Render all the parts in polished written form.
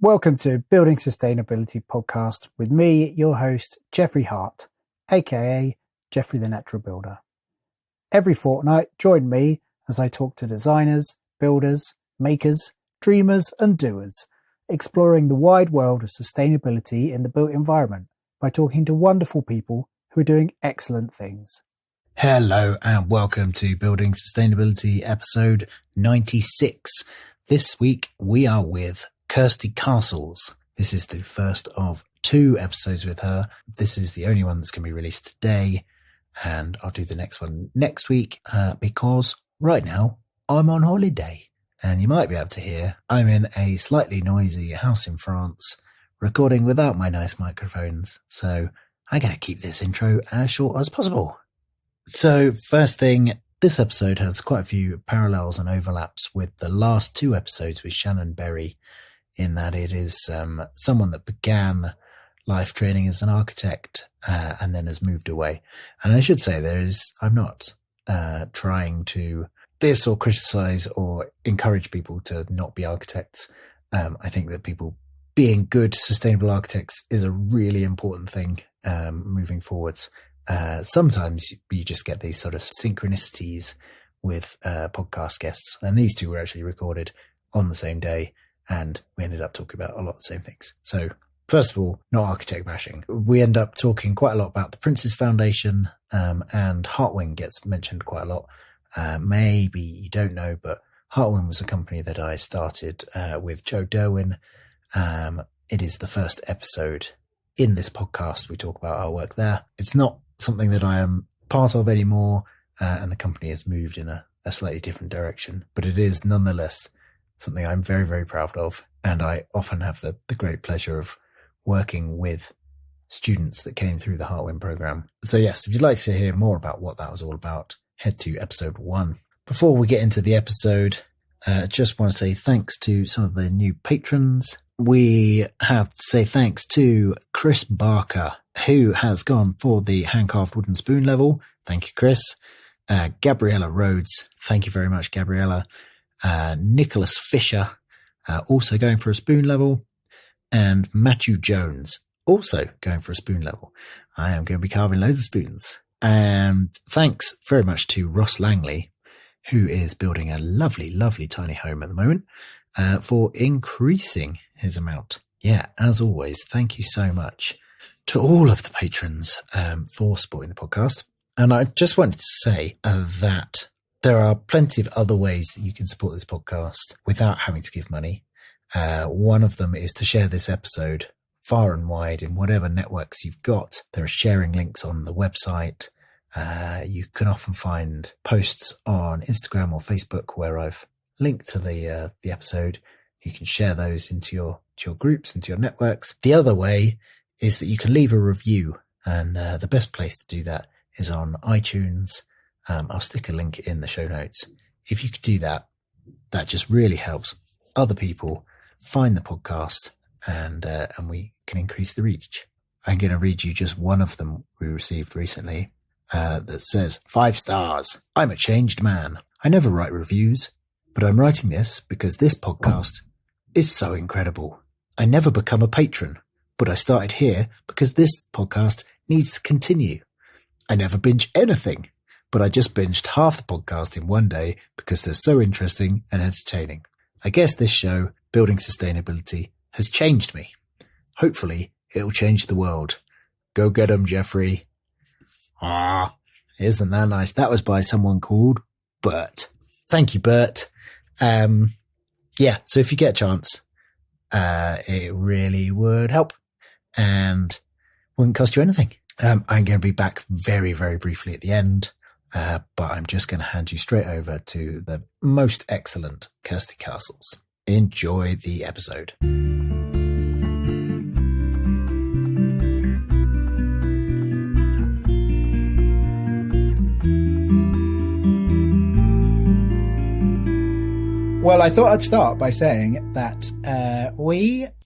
Welcome to Building Sustainability Podcast with me, your host, Jeffrey Hart, aka Jeffrey the Natural Builder. Every fortnight, join me as I talk to designers, builders, makers, dreamers and doers, exploring the wide world of sustainability in the built environment by talking to wonderful people who are doing excellent things. Hello and welcome to Building Sustainability episode 96. This week we are with Kirsty Cassels. This is the first of 2 episodes with her. This is the only one that's going to be released today, and I'll do the next one next week because right now I'm on holiday. And you might be able to hear I'm in a slightly noisy house in France recording without my nice microphones. So I got to keep this intro as short as possible. So first thing, this episode has quite a few parallels and overlaps with the last 2 episodes with Shannon Berry, in that it is someone that began life training as an architect and then has moved away. And I should say I'm not trying to diss or criticize or encourage people to not be architects. I think that people being good, sustainable architects is a really important thing moving forwards. Sometimes you just get these sort of synchronicities with podcast guests, and these 2 were actually recorded on the same day, and we ended up talking about a lot of the same things. So first of all, not architect bashing. We end up talking quite a lot about the Prince's Foundation, and Heartwing gets mentioned quite a lot. Maybe you don't know, but Heartwing was a company that I started with Joe Derwin. It is the first episode in this podcast. We talk about our work there. It's not something that I am part of anymore, and the company has moved in a slightly different direction, but it is nonetheless something I'm very, very proud of. And I often have the great pleasure of working with students that came through the Heartwing program. So yes, if you'd like to hear more about what that was all about, head to episode 1. Before we get into the episode, just want to say thanks to some of the new patrons. We have to say thanks to Chris Barker, who has gone for the hand-carved wooden spoon level. Thank you, Chris. Gabriella Rhodes. Thank you very much, Gabriella. Nicholas Fisher, also going for a spoon level. And Matthew Jones, also going for a spoon level. I am going to be carving loads of spoons. And thanks very much to Ross Langley, who is building a lovely, lovely tiny home at the moment, for increasing his amount. Yeah, as always, thank you so much to all of the patrons for supporting the podcast. And I just wanted to say that there are plenty of other ways that you can support this podcast without having to give money. One of them is to share this episode far and wide in whatever networks you've got. There are sharing links on the website. You can often find posts on Instagram or Facebook where I've linked to the episode. You can share those into your groups, into your networks. The other way is that you can leave a review, and the best place to do that is on iTunes. I'll stick a link in the show notes. If you could do that, that just really helps other people find the podcast, and we can increase the reach. I'm going to read you just one of them we received recently that says, 5 stars. I'm a changed man. I never write reviews, but I'm writing this because this podcast is so incredible. I never become a patron, but I started here because this podcast needs to continue. I never binge anything, but I just binged half the podcast in one day because they're so interesting and entertaining. I guess this show, Building Sustainability, has changed me. Hopefully, it'll change the world. Go get 'em, Jeffrey. Ah, isn't that nice? That was by someone called Bert. Thank you, Bert. Yeah, so if you get a chance, it really would help and wouldn't cost you anything. I'm going to be back very, very briefly at the end, but I'm just going to hand you straight over to the most excellent Kirsty Cassels. Enjoy the episode. Well, I thought I'd start by saying that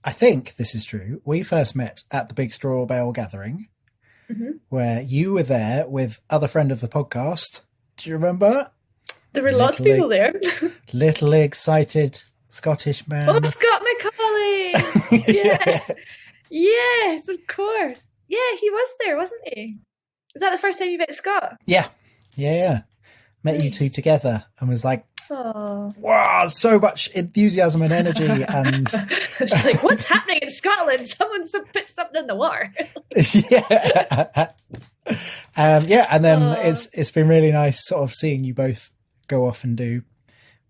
I think this is true, we first met at the Big Straw Bale Gathering, where you were there with other friend of the podcast. Do you remember? There were lots of people there. Little excited Scottish man. Oh, Scott McCauley! Yeah. Yes, of course. Yeah, he was there, wasn't he? Is that the first time you met Scott? Yeah. Met you two Nice. together and was like, Oh. wow, so much enthusiasm and energy. And It's like, what's happening in Scotland? Someone's put something in the water. yeah. And then Aw. it's been really nice sort of seeing you both go off and do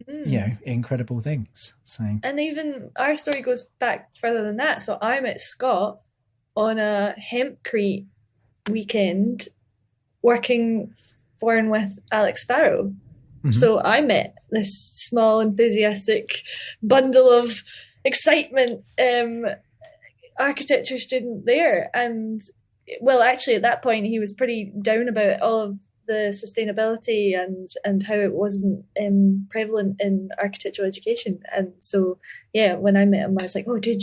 incredible things. So, and even our story goes back further than that. So I met Scott on a hempcrete weekend working for and with Alex Sparrow. Mhm. So I met this small enthusiastic bundle of excitement architecture student there. And well, actually at that point he was pretty down about all of the sustainability and how it wasn't prevalent in architectural education. And so yeah, when I met him I was like, oh dude,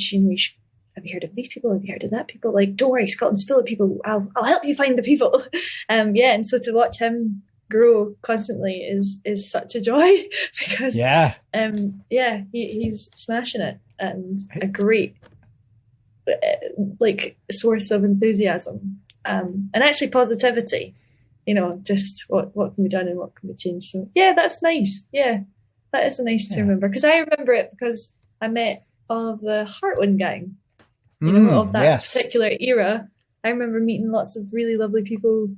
have you heard of these people? Have you heard of that people? Like, don't worry, Scotland's full of people. I'll help you find the people. And so to watch him grow constantly is such a joy because he's smashing it and a great like source of enthusiasm and actually positivity. Just what can be done and what can be changed. So yeah, that's nice. Yeah, that is nice to remember because I remember it because I met all of the Hartwin gang. Of that particular era. I remember meeting lots of really lovely people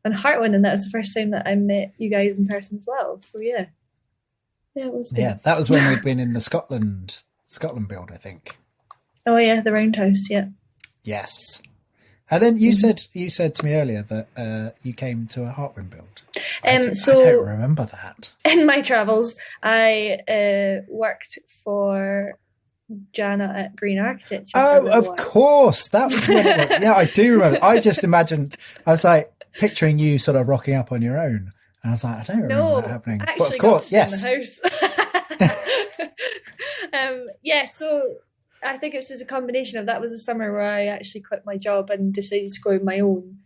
on Hartwin, and that was the first time that I met you guys in person as well. So yeah, it was good. Yeah, that was when we'd been in the Scotland build, I think. Oh yeah, the Roundhouse. Yeah. Yes. And then you said to me earlier that you came to a Hartwin build. I don't remember that. In my travels, I worked for Jana at Green Architecture. Oh, of course. That was what it was. Yeah, I do remember. I just imagined, I was like picturing you sort of rocking up on your own. And I was like, I don't remember that happening. But of course, yes. In the house. So I think it's just a combination of that was the summer where I actually quit my job and decided to go on my own.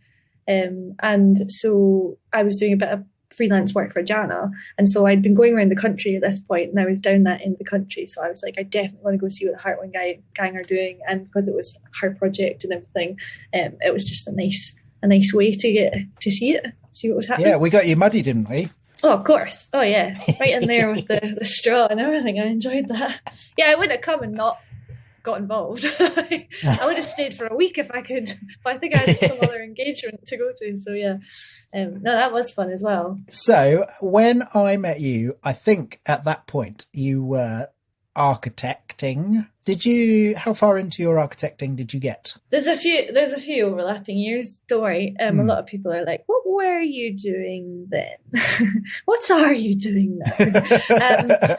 And so I was doing a bit of freelance work for Jana, and so I'd been going around the country at this point, and I was down that in the country, so I was like, I definitely want to go see what the Hartwin gang are doing, and because it was her project and everything, it was just a nice way to get to see what was happening. Yeah, we got you muddy, didn't we? Oh, of course. Oh yeah, right in there with the straw and everything. I enjoyed that. Yeah, I wouldn't have come and not got involved. I would have stayed for a week if I could, but I think I had some other engagement to go to. So yeah, no, that was fun as well. So when I met you, I think at that point you were architecting. How far into your architecting did you get? There's a few overlapping years. Don't worry. A lot of people are like, what were you doing then? What are you doing now?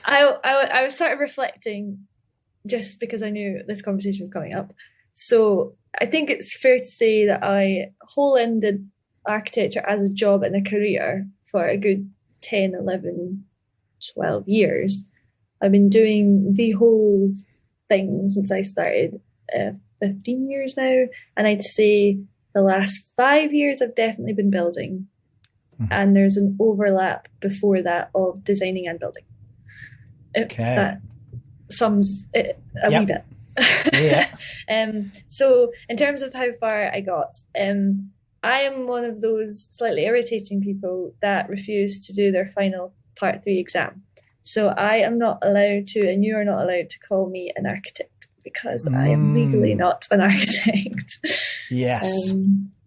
I was sort of reflecting just because I knew this conversation was coming up. So I think it's fair to say that I whole-ended architecture as a job and a career for a good 10, 11, 12 years. I've been doing the whole thing since I started 15 years now. And I'd say the last 5 years I've definitely been building. Mm-hmm. And there's an overlap before that of designing and building. Okay. That sums it a wee bit. Yeah. So in terms of how far I got, I am one of those slightly irritating people that refuse to do their final part 3 exam. So I am not allowed to, and you are not allowed to call me an architect because I am legally not an architect. Yes.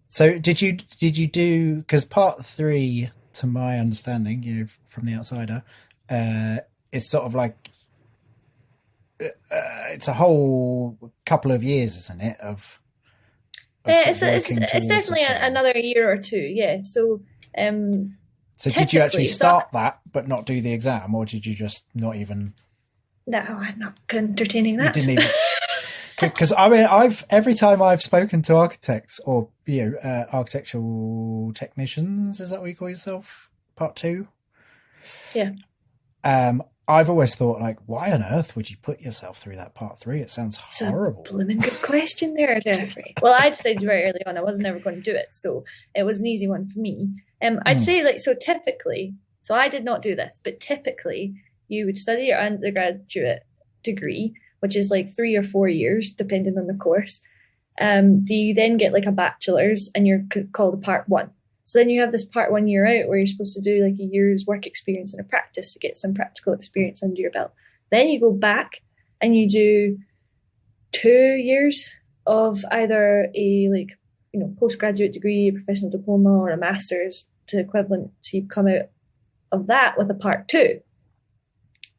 So did you do, because part 3, to my understanding, from the outsider, is sort of like, it's a whole couple of years, isn't it? It's definitely another year or two. Yeah. So did you actually start that but not do the exam, or did you just not even? No, I'm not entertaining that. You didn't even. Because I mean, every time I've spoken to architects or architectural technicians, is that what you call yourself? Part 2. Yeah. I've always thought, like, why on earth would you put yourself through that part 3? It sounds horrible. It's a blooming good question there, Jeffrey. Well, I'd said very early on I wasn't ever going to do it, so it was an easy one for me. I'd say, typically, so I did not do this, but typically you would study your undergraduate degree, which is like 3 or 4 years, depending on the course, do you then get like a bachelor's, and you're called a part 1. So then you have this part 1 year out where you're supposed to do like a year's work experience and a practice to get some practical experience under your belt. Then you go back and you do 2 years of either a like, postgraduate degree, a professional diploma, or a master's to equivalent to come out of that with a part 2.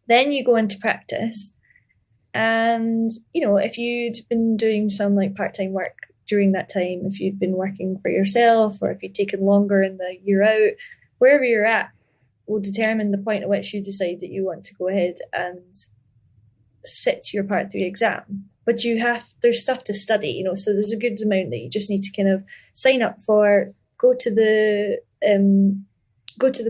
Then you go into practice. And, if you'd been doing some like part-time work during that time, if you'd been working for yourself, or if you'd taken longer in the year out, wherever you're at will determine the point at which you decide that you want to go ahead and sit your part 3 exam. But there's stuff to study, so there's a good amount that you just need to kind of sign up for, go to the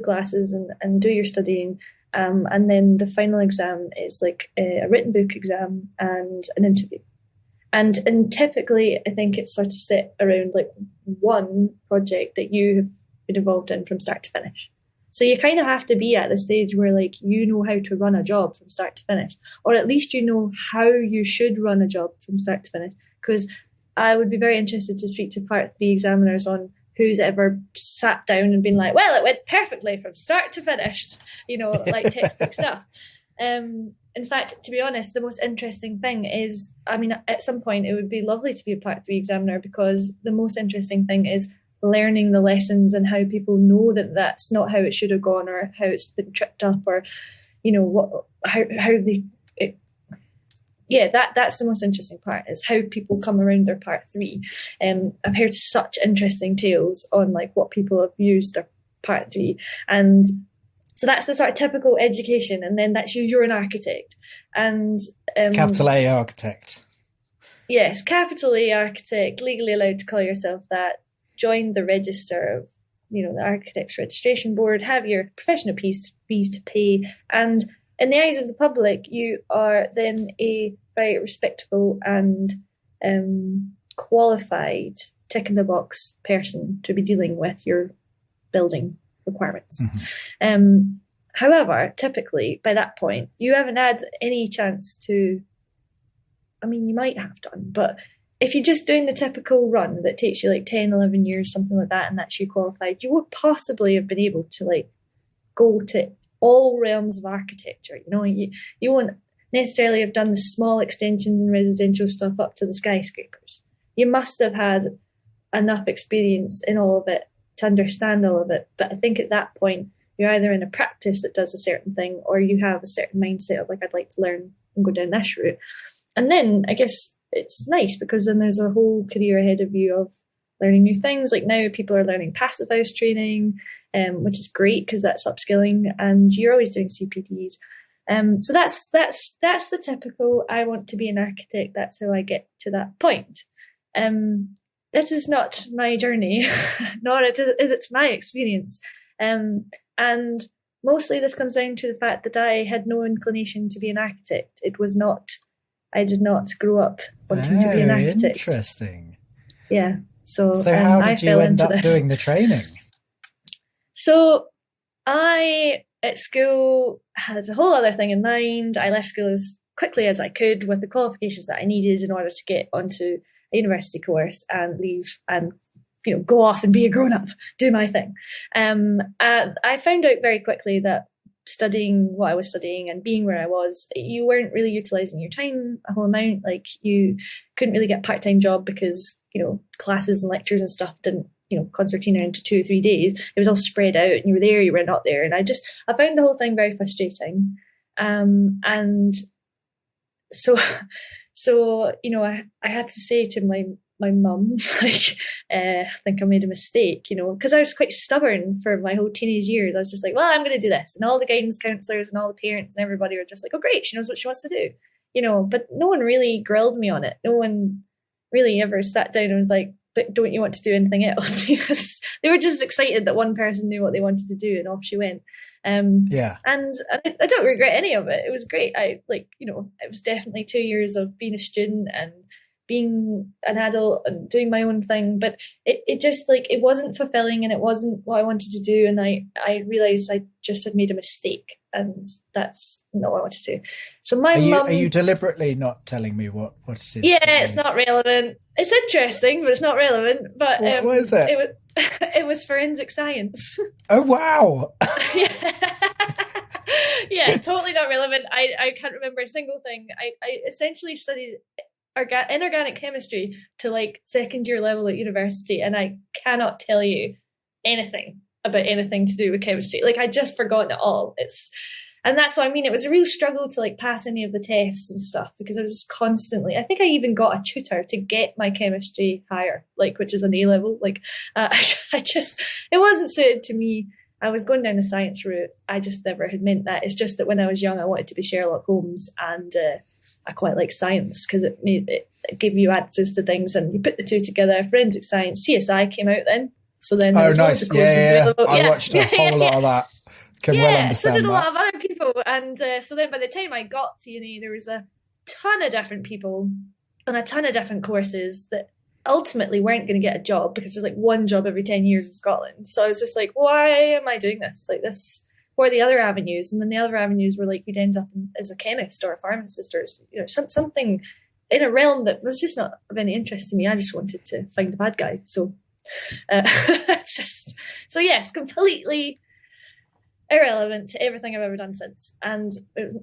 classes and do your studying. And then the final exam is like a written book exam and an interview. And typically, I think it's sort of set around like one project that you have been involved in from start to finish. So you kind of have to be at the stage where like you know how to run a job from start to finish, or at least you know how you should run a job from start to finish. Because I would be very interested to speak to part 3 examiners on who's ever sat down and been like, well, it went perfectly from start to finish, like textbook stuff. In fact, to be honest, the most interesting thing is, at some point it would be lovely to be a part 3 examiner, because the most interesting thing is learning the lessons and how people know that that's not how it should have gone, or how it's been tripped up, or, that's the most interesting part, is how people come around their part 3. I've heard such interesting tales on like what people have used their part 3. And so that's the sort of typical education. And then that's you're an architect. And capital A architect. Yes, capital A architect, legally allowed to call yourself that. Join the register of, the Architects Registration Board, have your professional fees to pay. And in the eyes of the public, you are then a very respectable and qualified tick-in-the-box person to be dealing with your building requirements. Mm-hmm. However, typically, by that point, you haven't had any chance to, you might have done, but if you're just doing the typical run that takes you like 10, 11 years, something like that, and that's you qualified, you would possibly have been able to like go to all realms of architecture. You won't necessarily have done the small extensions and residential stuff up to the skyscrapers. You must have had enough experience in all of it to understand all of it. But I think at that point, you're either in a practice that does a certain thing, or you have a certain mindset of like, I'd like to learn and go down this route. And then I guess it's nice, because then there's a whole career ahead of you of learning new things. Like now people are learning passive house training, which is great because that's upskilling, and you're always doing CPDs. So that's the typical, I want to be an architect. That's how I get to that point. This is not my journey, nor is it my experience. And mostly this comes down to the fact that I had no inclination to be an architect. I did not grow up wanting to be an architect. Interesting. Yeah. So how did you end up doing the training? So I, at school, had a whole other thing in mind. I left school as quickly as I could with the qualifications that I needed in order to get onto a university course and leave and go off and be a grown-up, do my thing. And I found out very quickly that studying what I was studying and being where I was, you weren't really utilizing your time a whole amount. Like you couldn't really get a part-time job because, classes and lectures and stuff didn't, concertina into 2 or 3 days. It was all spread out, and you were there, you were not there. And I found the whole thing very frustrating. And so, I had to say to my mum, like, I think I made a mistake, because I was quite stubborn for my whole teenage years. I was just like, well, I'm going to do this. And all the guidance counselors and all the parents and everybody were just like, oh, great, she knows what she wants to do, but no one really grilled me on it. No one really ever sat down and was like, but don't you want to do anything else? They were just excited that one person knew what they wanted to do, and off she went. Yeah. And I don't regret any of it. It was great. It was definitely 2 years of being a student and being an adult and doing my own thing, but it just it wasn't fulfilling, and it wasn't what I wanted to do. And I realized I just had made a mistake. and that's not what I want to do. So my mum... Are you deliberately not telling me what it is? Yeah, it's not relevant. It's interesting, but it's not relevant. But what is it? It was forensic science. Oh, wow. Yeah, totally not relevant. I can't remember a single thing. I essentially studied inorganic chemistry to like second year level at university, and I cannot tell you anything about anything to do with chemistry. Like, I just forgotten it all. And that's what I mean. It was a real struggle to like pass any of the tests and stuff, because I was just constantly, I think I even got a tutor to get my chemistry higher, like, which is an A level. Like, it wasn't suited to me. I was going down the science route. I just never had meant that. It's just that when I was young, I wanted to be Sherlock Holmes, and I quite like science because it gave you answers to things, and you put the two together. Forensic science, CSI came out then. So then there was lots of courses available. I watched a whole lot of that. Can well understand so did a that. lot of other people. And so then by the time I got to uni, there was a ton of different people and a ton of different courses that ultimately weren't going to get a job, because there's like one job every 10 years in Scotland. So I was just like, why am I doing this? Like, this, what are the other avenues? And then the other avenues were like, we'd end up as a chemist or a pharmacist, or something in a realm that was just not of any interest to me. I just wanted to find a bad guy. So yes, completely irrelevant to everything I've ever done since. And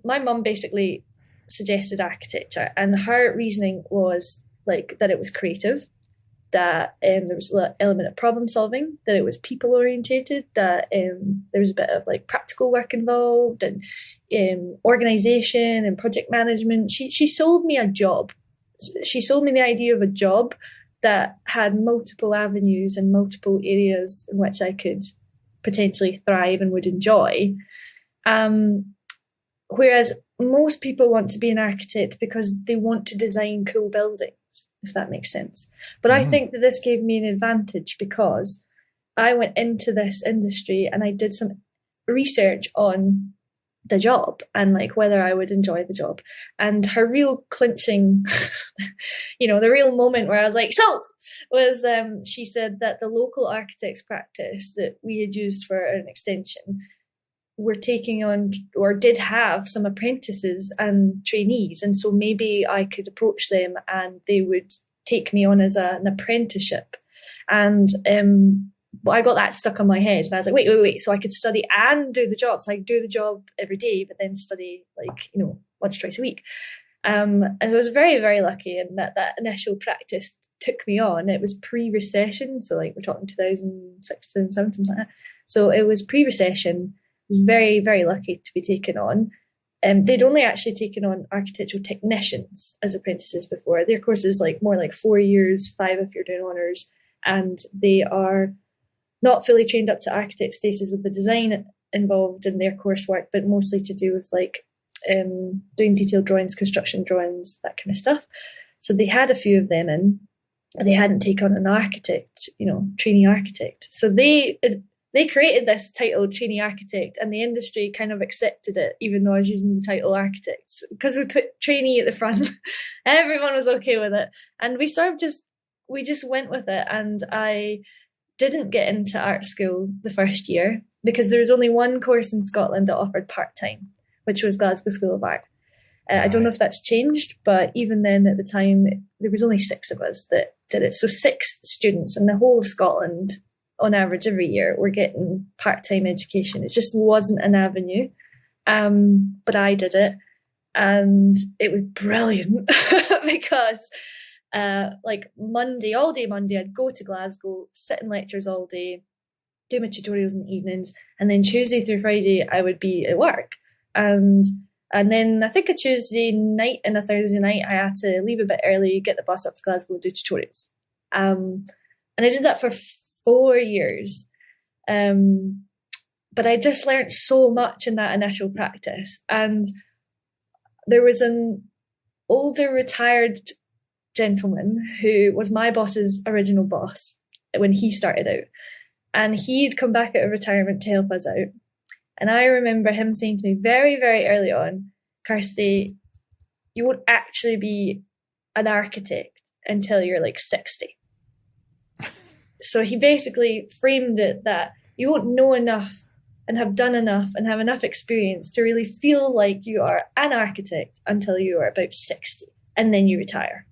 my mum basically suggested architecture, and her reasoning was like that it was creative, that there was an element of problem solving, that it was people orientated, that there was a bit of like practical work involved, and organization and project management. She sold me a job. She sold me the idea of a job that had multiple avenues and multiple areas in which I could potentially thrive and would enjoy. Whereas most people want to be an architect because they want to design cool buildings, if that makes sense. But I think that this gave me an advantage, because I went into this industry and I did some research on the job and like whether I would enjoy the job. And her real clinching, the real moment where I was like, sold, was she said that the local architects practice that we had used for an extension were taking on, or did have, some apprentices and trainees. And so maybe I could approach them and they would take me on as an apprenticeship. And I got that stuck on my head, and I was like, wait. So I could study and do the job. So I could do the job every day, but then study once or twice a week. And so I was very, very lucky, and that initial practice took me on. It was pre-recession, so like we're talking 2006, 2007, something like that. So it was pre-recession. I was very, very lucky to be taken on. They'd only actually taken on architectural technicians as apprentices before. Their course is like more like 4 years, 5 if you're doing honours, and they are not fully trained up to architect status with the design involved in their coursework, but mostly to do with like doing detailed drawings, construction drawings, that kind of stuff. So they had a few of them in, but they hadn't taken on an architect, trainee architect. So they created this title, trainee architect, and the industry kind of accepted it, even though I was using the title architect, because we put trainee at the front. Everyone was okay with it, and we just went with it. And I didn't get into art school the first year because there was only one course in Scotland that offered part-time, which was Glasgow School of Art. I don't know if that's changed, but even then at the time, there was only 6 of us that did it. So 6 students in the whole of Scotland, on average every year, were getting part-time education. It just wasn't an avenue. But I did it, and it was brilliant because like Monday, all day Monday, I'd go to Glasgow, sit in lectures all day, do my tutorials in the evenings, and then Tuesday through Friday I would be at work. And then I think a Tuesday night and a Thursday night I had to leave a bit early, get the bus up to Glasgow, do tutorials. And I did that for 4 years. But I just learned so much in that initial practice. And there was an older retired gentleman who was my boss's original boss when he started out, and he'd come back out of retirement to help us out. And I remember him saying to me very, very early on, Kirsty, you won't actually be an architect until you're like 60. So he basically framed it that you won't know enough and have done enough and have enough experience to really feel like you are an architect until you are about 60, and then you retire.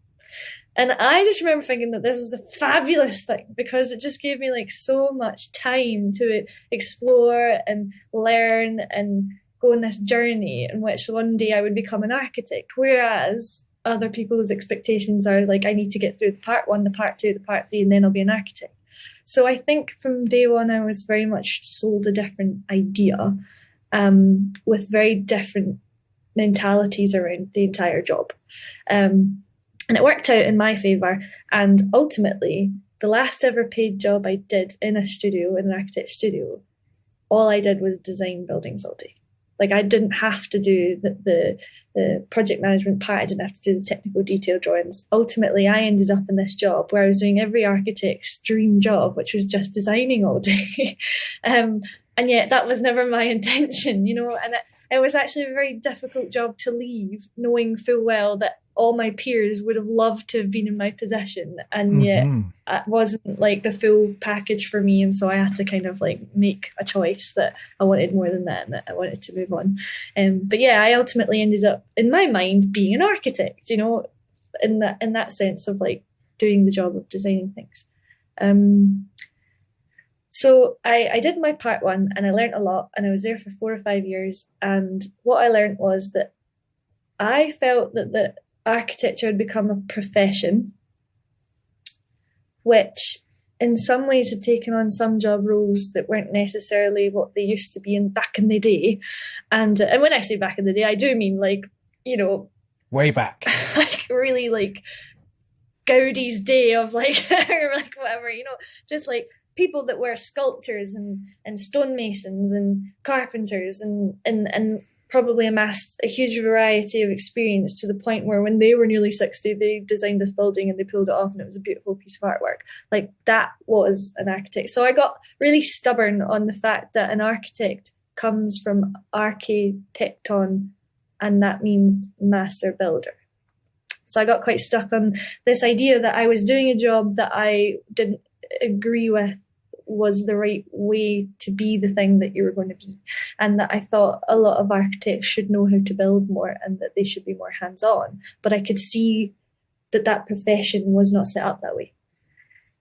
And I just remember thinking that this was a fabulous thing, because it just gave me like so much time to explore and learn and go on this journey in which one day I would become an architect. Whereas other people's expectations are like, I need to get through the part 1, the part 2, the part 3, and then I'll be an architect. So I think from day one, I was very much sold a different idea, with very different mentalities around the entire job. And it worked out in my favour. And ultimately, the last ever paid job I did in a studio, in an architect studio, all I did was design buildings all day. Like, I didn't have to do the project management part. I didn't have to do the technical detail drawings. Ultimately, I ended up in this job where I was doing every architect's dream job, which was just designing all day. And yet that was never my intention, you know, and it was actually a very difficult job to leave, knowing full well that all my peers would have loved to have been in my position, and yet it wasn't like the full package for me. And so I had to kind of like make a choice that I wanted more than that, and that I wanted to move on. But yeah, I ultimately ended up, in my mind, being an architect, you know, in that sense of like doing the job of designing things. So I did my part 1, and I learned a lot, and I was there for 4 or 5 years. And what I learned was that I felt that architecture had become a profession, which in some ways had taken on some job roles that weren't necessarily what they used to be back in the day. And when I say back in the day, I do mean like, you know, way back, like really like Gaudi's day of like, or like whatever, you know, just like people that were sculptors and stonemasons and carpenters and probably amassed a huge variety of experience to the point where when they were nearly 60, they designed this building and they pulled it off and it was a beautiful piece of artwork. Like, that was an architect. So I got really stubborn on the fact that an architect comes from architecton, and that means master builder. So I got quite stuck on this idea that I was doing a job that I didn't agree with was the right way to be the thing that you were going to be, and that I thought a lot of architects should know how to build more and that they should be more hands-on. But I could see that profession was not set up that way.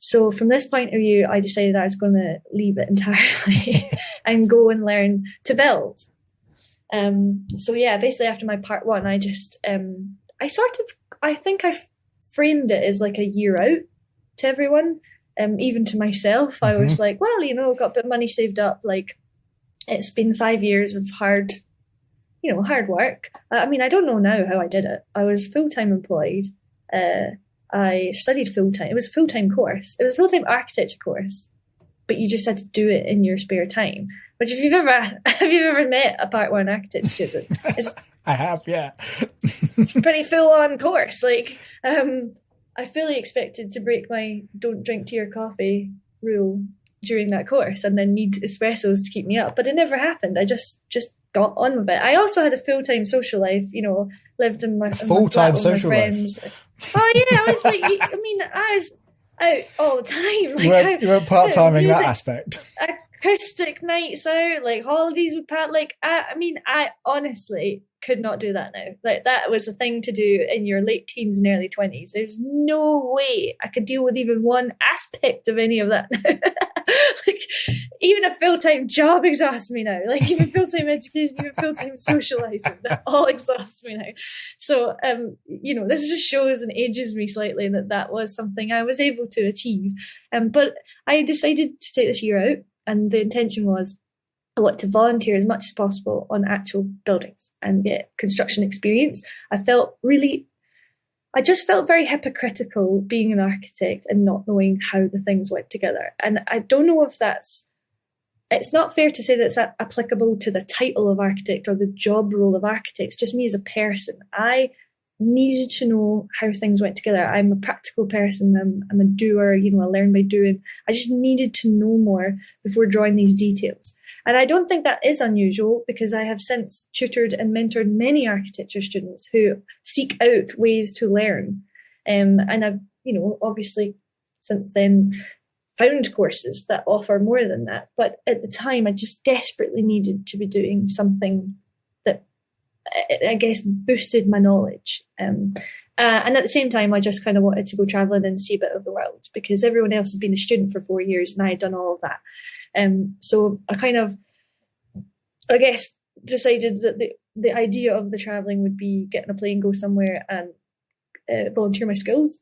So from this point of view, I decided I was going to leave it entirely and go and learn to build. So yeah, basically after my part 1, I just I think I framed it as like a year out to everyone. Even to myself, I was like, well, you know, got a bit of money saved up. Like, it's been 5 years of hard work. I mean, I don't know now how I did it. I was full-time employed. I studied full-time. It was a full-time course. It was a full-time architecture course, but you just had to do it in your spare time. Which, have you ever met a part 1 architect student? I have, yeah. It's a pretty full-on course. Like, I fully expected to break my don't drink tea or coffee rule during that course and then need espressos to keep me up. But it never happened. I just got on with it. I also had a full-time social life, you know, lived in my full-time social life. Oh yeah, I was like, I mean, I was out all the time. Like, you weren't part-time in that aspect. Acoustic nights out, like holidays with Pat. Like, I honestly could not do that now. Like, that was a thing to do in your late teens and early 20s. There's no way I could deal with even one aspect of any of that now. Like, even a full-time job exhausts me now. Like, even full-time education, even full-time socializing, that all exhausts me now. So, you know, this just shows and ages me slightly that was something I was able to achieve. But I decided to take this year out, and the intention was I want to volunteer as much as possible on actual buildings and get construction experience. I just felt very hypocritical being an architect and not knowing how the things went together. And I don't know if it's not fair to say that it's applicable to the title of architect or the job role of architects, just me as a person. I needed to know how things went together. I'm a practical person. I'm a doer, you know, I learn by doing. I just needed to know more before drawing these details. And I don't think that is unusual, because I have since tutored and mentored many architecture students who seek out ways to learn. And I've, you know, obviously since then found courses that offer more than that. But at the time, I just desperately needed to be doing something that I guess boosted my knowledge. And at the same time, I just kind of wanted to go traveling and see a bit of the world, because everyone else had been a student for 4 years and I had done all of that. So I kind of, I guess, decided that the idea of the traveling would be get on a plane, go somewhere and volunteer my skills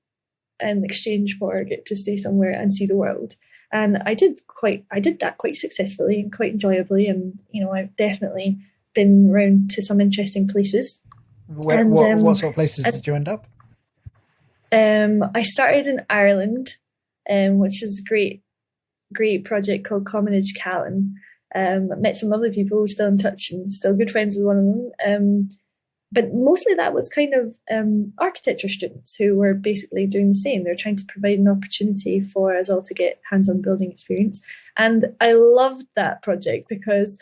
in exchange for get to stay somewhere and see the world. And I did that quite successfully and quite enjoyably. And, I've definitely been around to some interesting places. What sort of places did you end up? I started in Ireland, which is a great project called Commonage Callan. Met some lovely people, still in touch and still good friends with one of them. But mostly that was kind of architecture students who were basically doing the same. They're trying to provide an opportunity for us all to get hands-on building experience. And I loved that project because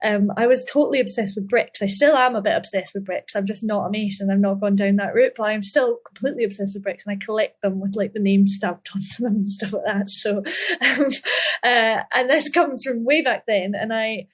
I was totally obsessed with bricks. I still am a bit obsessed with bricks. I'm just not a mason. I've not gone down that route, but I'm still completely obsessed with bricks, and I collect them with like the name stamped onto them and stuff like that. So, and this comes from way back then, and I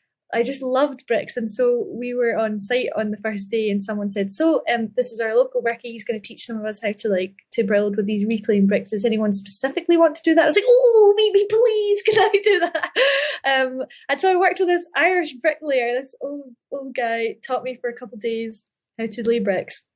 just loved bricks. And so we were on site on the first day, and someone said, so this is our local worker. He's going to teach some of us how to build with these reclaimed bricks. Does anyone specifically want to do that? I was like, oh, maybe, please, can I do that? And so I worked with this Irish bricklayer, this old guy, taught me for a couple of days how to lay bricks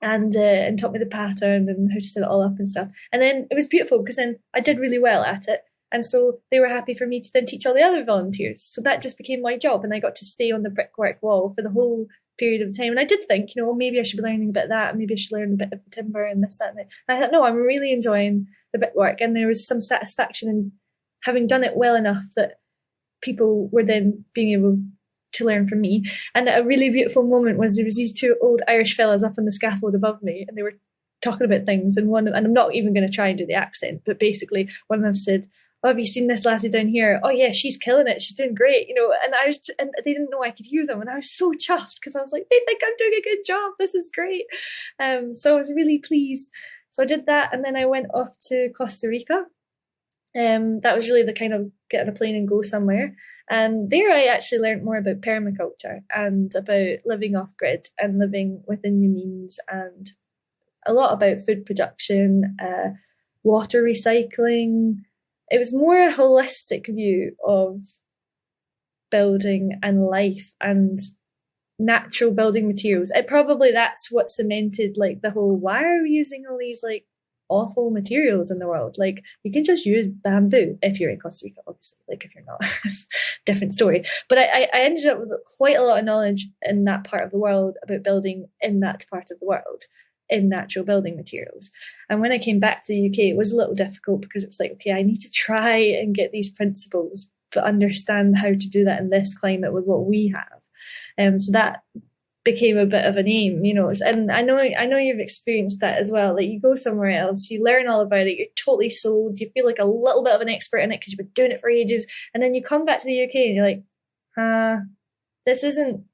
and taught me the pattern and how to set it all up and stuff. And then it was beautiful because then I did really well at it. And so they were happy for me to then teach all the other volunteers. So that just became my job. And I got to stay on the brickwork wall for the whole period of time. And I did think, maybe I should be learning a bit of that. And maybe I should learn a bit of the timber and this, that, and that. And I thought, no, I'm really enjoying the brickwork. And there was some satisfaction in having done it well enough that people were then being able to learn from me. And a really beautiful moment was there was these two old Irish fellas up on the scaffold above me, and they were talking about things. And I'm not even going to try and do the accent, but basically one of them said, oh, have you seen this lassie down here? Oh yeah, she's killing it. She's doing great, and they didn't know I could hear them. And I was so chuffed because I was like, they think I'm doing a good job. This is great. So I was really pleased. So I did that. And then I went off to Costa Rica. That was really the kind of get on a plane and go somewhere. And there I actually learned more about permaculture and about living off grid and living within your means, and a lot about food production, water recycling. It was more a holistic view of building and life and natural building materials. That's what cemented like the whole, why are we using all these like awful materials in the world? Like you can just use bamboo if you're in Costa Rica, obviously. Like if you're not, it's a different story. But I ended up with quite a lot of knowledge in that part of the world about building in that part of the world, in natural building materials. And when I came back to the UK, it was a little difficult because it was like, okay, I need to try and get these principles, but understand how to do that in this climate with what we have. So that became a bit of an aim, and I know you've experienced that as well. Like you go somewhere else, you learn all about it, you're totally sold, you feel like a little bit of an expert in it because you've been doing it for ages. And then you come back to the UK and you're like, this isn't,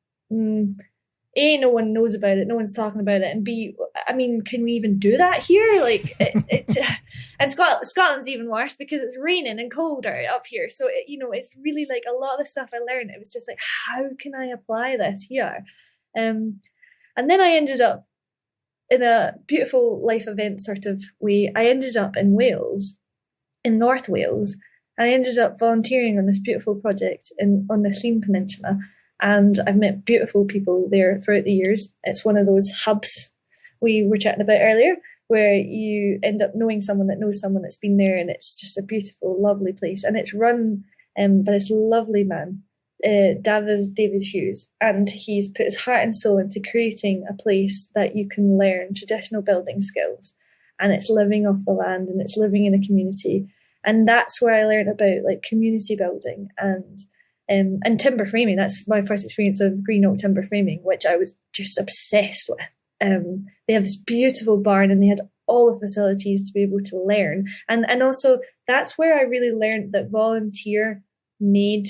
A, no one knows about it, no one's talking about it, and B, I mean, can we even do that here? Like, and Scotland's even worse because it's raining and colder up here. So, it's really like a lot of the stuff I learned, it was just like, how can I apply this here? And then I ended up in a beautiful life event sort of way. I ended up in Wales, in North Wales. I ended up volunteering on this beautiful project on the Llŷn Peninsula. And I've met beautiful people there throughout the years. It's one of those hubs we were chatting about earlier, where you end up knowing someone that knows someone that's been there, and it's just a beautiful, lovely place. And it's run by this lovely man, David Hughes, and he's put his heart and soul into creating a place that you can learn traditional building skills, and it's living off the land, and it's living in a community. And that's where I learned about like community building and timber framing. That's my first experience of green oak timber framing, which I was just obsessed with. They have this beautiful barn, and they had all the facilities to be able to learn. And also that's where I really learned that volunteer made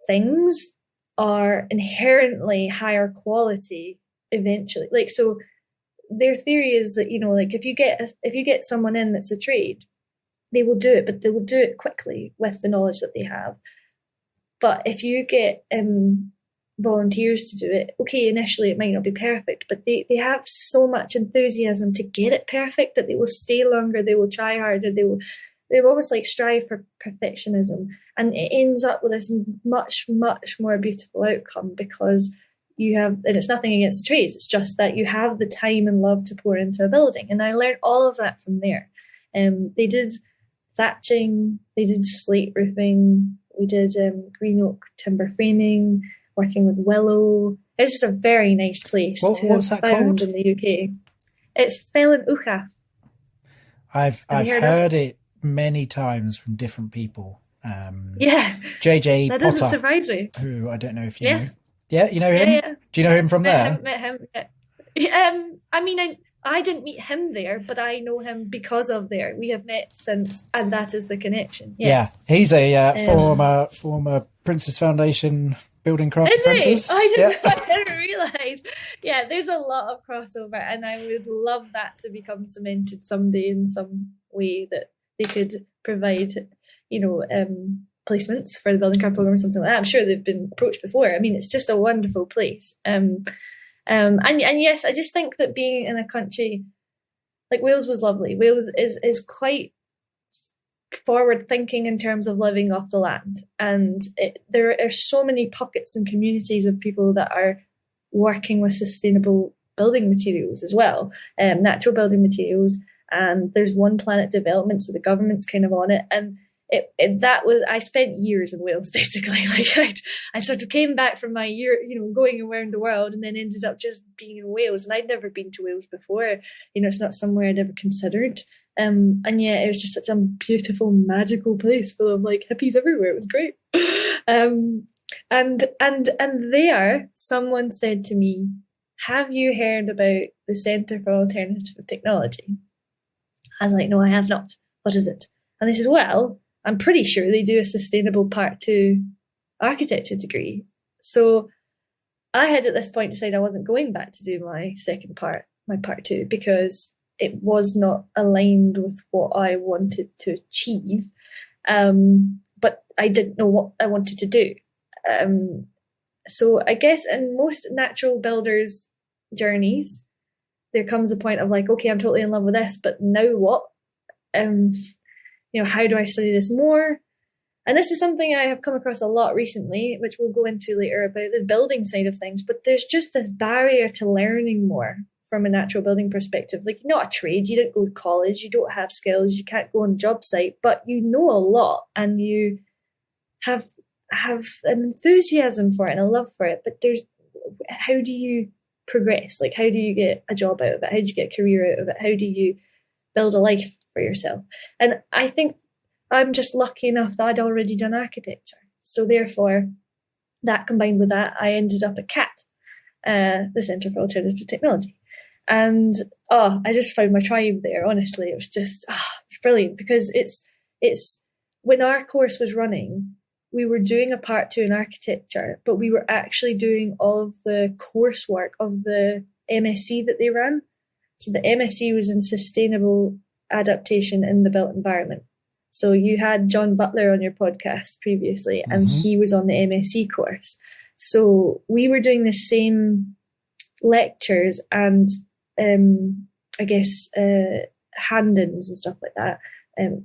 things are inherently higher quality eventually. Like, so their theory is that, like if you get someone in that's a trade, they will do it, but they will do it quickly with the knowledge that they have. But if you get volunteers to do it, okay, initially it might not be perfect, but they have so much enthusiasm to get it perfect that they will stay longer, they will try harder, they almost like strive for perfectionism, and it ends up with this much, much more beautiful outcome because you have, and it's nothing against the trades, it's just that you have the time and love to pour into a building. And I learned all of that from there. They did thatching, they did slate roofing, we did green oak timber framing, working with willow. It's just a very nice place to what's have that found called? in the UK. It's Felin Uchaf. I've heard it many times from different people. Yeah, JJ that Potter, doesn't surprise me. who I don't know if you know. Yes. Yeah, you know him? Yeah. Do you know him from there? Met him. Yeah. I mean, I didn't meet him there, but I know him because of there. We have met since, and that is the connection. Yes. Yeah, he's a former Princess Foundation building craft Is apprentice. he? I didn't realise. Yeah, there's a lot of crossover, and I would love that to become cemented someday in some way, that they could provide, placements for the building craft program or something like that. I'm sure they've been approached before. I mean, it's just a wonderful place. And yes, I just think that being in a country like Wales was lovely. Wales is quite forward thinking in terms of living off the land, and there are so many pockets and communities of people that are working with sustainable building materials as well, natural building materials. And there's One Planet Development, so the government's kind of on it. And I spent years in Wales, basically. Like I sort of came back from my year, going around the world, and then ended up just being in Wales. And I'd never been to Wales before. It's not somewhere I'd ever considered. And yeah, it was just such a beautiful, magical place full of like hippies everywhere. It was great. And there, someone said to me, "Have you heard about the Centre for Alternative Technology?" I was like, "No, I have not. What is it?" And they said, "Well, I'm pretty sure they do a sustainable Part 2 architecture degree." So I had at this point decided I wasn't going back to do my Part 2, because it was not aligned with what I wanted to achieve. But I didn't know what I wanted to do. So I guess in most natural builders' journeys, there comes a point of like, okay, I'm totally in love with this, but now what? How do I study this more? And this is something I have come across a lot recently, which we'll go into later, about the building side of things. But there's just this barrier to learning more from a natural building perspective. Like, you're not a trade, you didn't go to college, you don't have skills, you can't go on a job site, but you know a lot and you have an enthusiasm for it and a love for it. But how do you progress? Like, how do you get a job out of it? How do you get a career out of it? How do you build a life for yourself? And I think I'm just lucky enough that I'd already done architecture. So therefore, that combined with that, I ended up at CAT, the Centre for Alternative Technology. And I just found my tribe there, honestly. It was just, it's brilliant, because it's when our course was running, we were doing a Part 2 in architecture, but we were actually doing all of the coursework of the MSc that they ran. So the MSc was in Sustainable Adaptation in the Built Environment. So you had John Butler on your podcast previously, and he was on the MSc course. So we were doing the same lectures and hand-ins and stuff like that,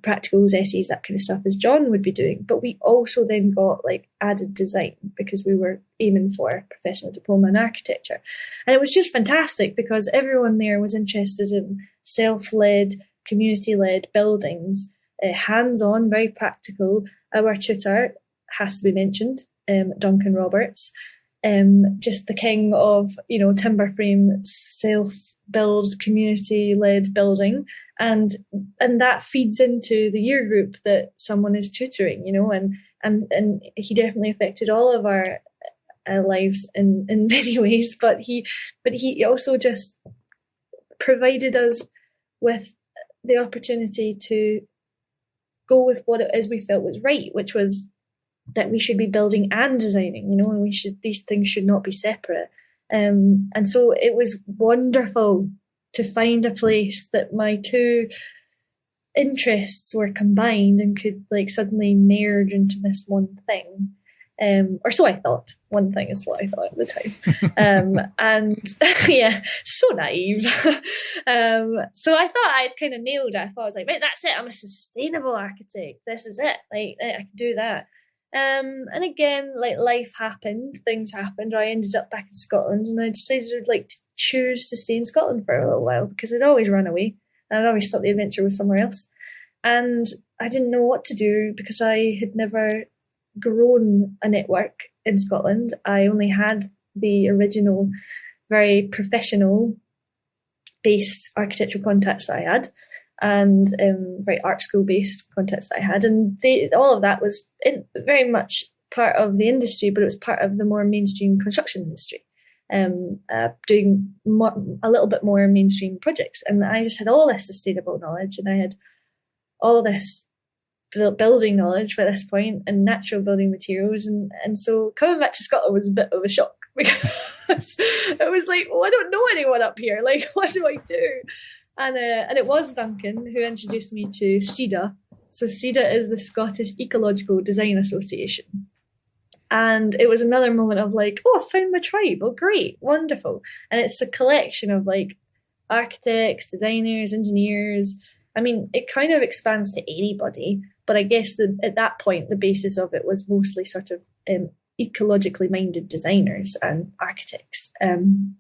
practicals, essays, that kind of stuff, as John would be doing. But we also then got like added design, because we were aiming for a professional diploma in architecture. And it was just fantastic, because everyone there was interested in self-led, community-led buildings, hands-on, very practical. Our tutor has to be mentioned, Duncan Roberts, just the king of, timber frame, self-build, community-led building. And that feeds into the year group that someone is tutoring, and he definitely affected all of our lives in many ways. But he also just provided us with the opportunity to go with what it is we felt was right, which was that we should be building and designing, and these things should not be separate. And so it was wonderful to find a place that my two interests were combined and could like suddenly merge into this one thing. Or so I thought. One thing is what I thought at the time. And yeah, so naive. So I thought I'd kind of nailed it. I thought I was like, right, that's it. I'm a sustainable architect. This is it. Like, I can do that. And again, like life happened, things happened. I ended up back in Scotland, and I decided like to choose to stay in Scotland for a little while because I'd always run away and I'd always thought the adventure was somewhere else. And I didn't know what to do because I had never grown a network in Scotland. I only had the original, very professional base architectural contacts that I had, and very art school based contacts that I had, and all of that was very much part of the industry, but it was part of the more mainstream construction industry, doing a little bit more mainstream projects. And I just had all this sustainable knowledge, and I had all this building knowledge by this point and natural building materials, and so coming back to Scotland was a bit of a shock because it was like, I don't know anyone up here, like what do I do? And it was Duncan who introduced me to SEDA. So SEDA is the Scottish Ecological Design Association, and it was another moment of like, I found my tribe. Oh, great, wonderful. And it's a collection of like architects, designers, engineers. I mean, it kind of expands to anybody, but I guess at that point, the basis of it was mostly sort of ecologically minded designers and architects. And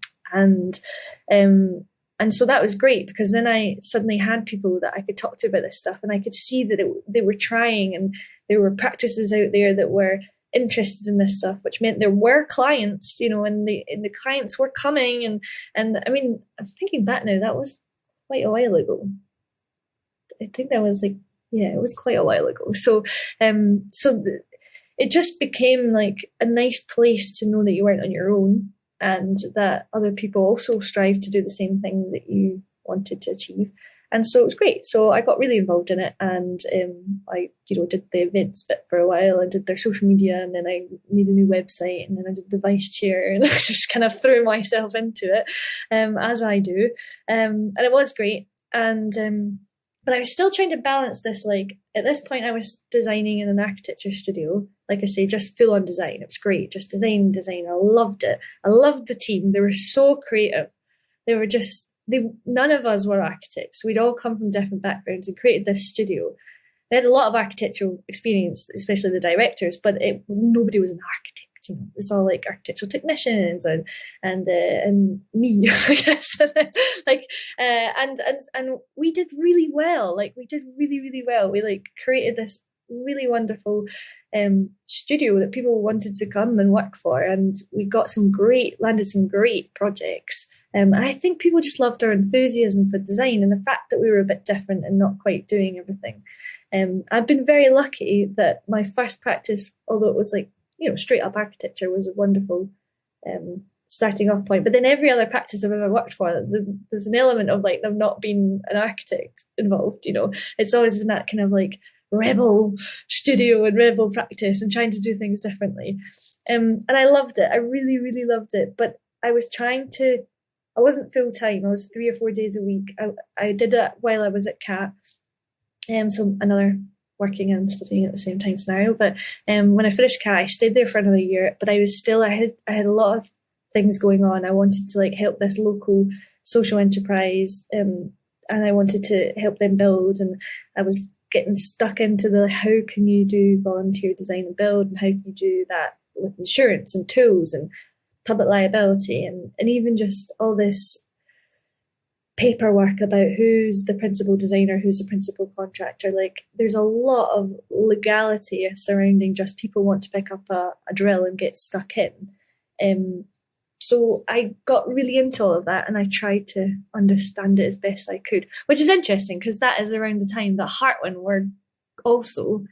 so that was great because then I suddenly had people that I could talk to about this stuff, and I could see that they were trying, and there were practices out there that were interested in this stuff, which meant there were clients, and the clients were coming. And I mean, I'm thinking back now, that was quite a while ago. I think that was like, it was quite a while ago. So, it just became like a nice place to know that you weren't on your own, and that other people also strive to do the same thing that you wanted to achieve. And so it was great. So I got really involved in it, and I, did the events bit for a while. I did their social media, and then I made a new website, and then I did the vice chair, and I just kind of threw myself into it, as I do. And it was great. But I was still trying to balance this. Like at this point, I was designing in an architecture studio. Like I say, just full on design. It was great. Just design. I loved it. I loved the team. They were so creative. They were none of us were architects. We'd all come from different backgrounds and created this studio. They had a lot of architectural experience, especially the directors, but nobody was an architect. It's all like architectural technicians and me, I guess. And we did really well. Like we did really, really well. We like created this really wonderful studio that people wanted to come and work for, and we landed some great projects. And I think people just loved our enthusiasm for design and the fact that we were a bit different and not quite doing everything. I've been very lucky that my first practice, although it was like, straight up architecture, was a wonderful starting off point. But then every other practice I've ever worked for, there's an element of like them not being an architect involved. It's always been that kind of like rebel studio and rebel practice and trying to do things differently. And I loved it. I really, really loved it. But I wasn't full time. I was 3 or 4 days a week. I did that while I was at CAT. So another working and studying at the same time scenario. But when I finished CAT, I stayed there for another year. But I had a lot of things going on. I wanted to like help this local social enterprise, and I wanted to help them build. And I was getting stuck into how can you do volunteer design and build, and how can you do that with insurance and tools and public liability, and even just all this paperwork about who's the principal designer, who's the principal contractor. Like there's a lot of legality surrounding just people want to pick up a drill and get stuck in. So I got really into all of that, and I tried to understand it as best I could, which is interesting because that is around the time that Hartwin were also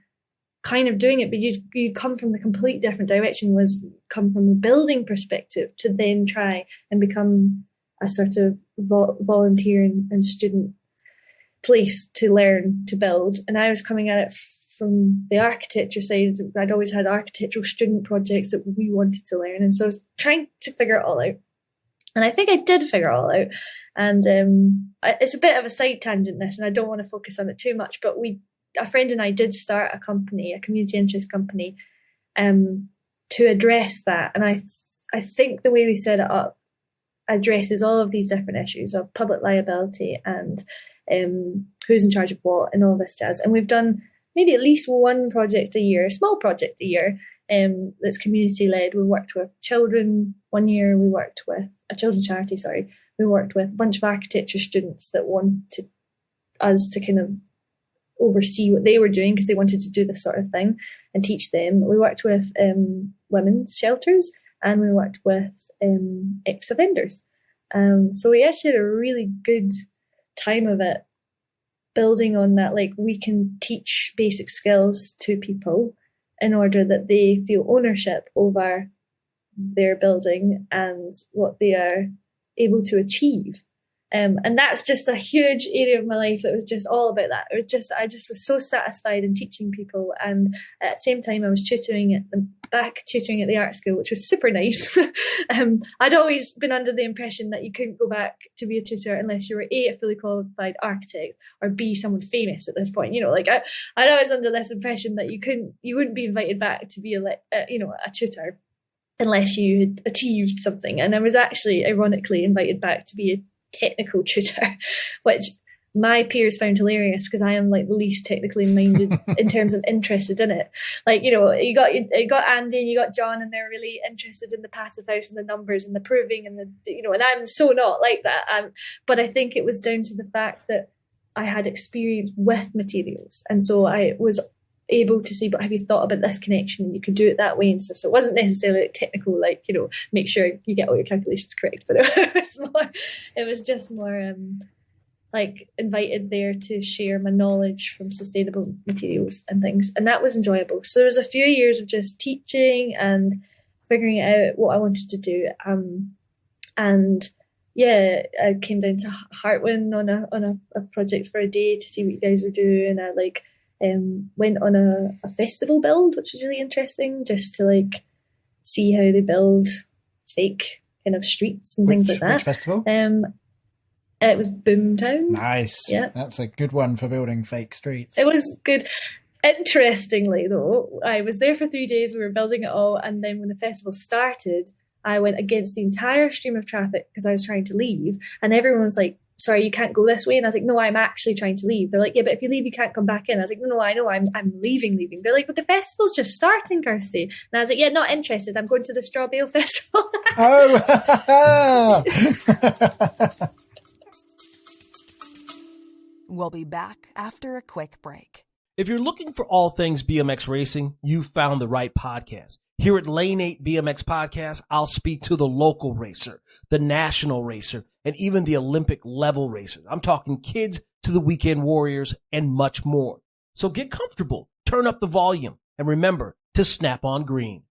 kind of doing it, but you come from the complete different direction, was come from a building perspective to then try and become a sort of volunteer and student place to learn to build. And I was coming at it from the architecture side. I'd always had architectural student projects that we wanted to learn, and so I was trying to figure it all out. And I think I did figure it all out. And it's a bit of a side tangent, this, and I don't want to focus on it too much, but a friend and I did start a company, a community interest company, to address that. And I think the way we set it up addresses all of these different issues of public liability and who's in charge of what and all this jazz. And we've done maybe at least one project a year, a small project a year, that's community led. We worked with children one year. We worked with a children's charity. We worked with a bunch of architecture students that wanted us to kind of oversee what they were doing because they wanted to do this sort of thing and teach them. We worked with women's shelters, and we worked with ex-offenders. So we actually had a really good time of it, building on that. Like, we can teach basic skills to people in order that they feel ownership over their building and what they are able to achieve. And that's just a huge area of my life that was just all about that. I just was so satisfied in teaching people. And at the same time, I was tutoring at the art school, which was super nice. I'd always been under the impression that you couldn't go back to be a tutor unless you were A, a fully qualified architect, or B, someone famous at this point. I'd always under this impression that you wouldn't be invited back to be a tutor unless you had achieved something. And I was actually ironically invited back to be a technical tutor, which my peers found hilarious because I am like the least technically minded in terms of interested in it. Like, you got Andy and you got John, and they're really interested in the passive house and the numbers and the proving and and I'm so not like that. But I think it was down to the fact that I had experience with materials, and so I was able to say, but have you thought about this connection? And you could do it that way and stuff. So it wasn't necessarily technical, like, make sure you get all your calculations correct, but it was just more like invited there to share my knowledge from sustainable materials and things. And that was enjoyable. So there was a few years of just teaching and figuring out what I wanted to do. And yeah, I came down to Hartwin on a project for a day to see what you guys were doing. I went on a festival build, which was really interesting, just to see how they build fake kind of streets and things like that. Which festival? It was Boomtown. Nice. Yeah, that's a good one for building fake streets. It was good. Interestingly, though, I was there for 3 days. We were building it all, and then when the festival started, I went against the entire stream of traffic because I was trying to leave, and everyone was like, sorry, you can't go this way. And I was like, no, I'm actually trying to leave. They're like, yeah, but if you leave, you can't come back in. I was like, no, I know, I'm leaving. They're like, but the festival's just starting, Kirsty. And I was like, yeah, not interested. I'm going to the Straw Bale Festival. Oh! We'll be back after a quick break. If you're looking for all things BMX racing, you found the right podcast. Here at Lane 8 BMX Podcast, I'll speak to the local racer, the national racer, and even the Olympic level racers. I'm talking kids to the weekend warriors and much more. So get comfortable, turn up the volume, and remember to snap on green.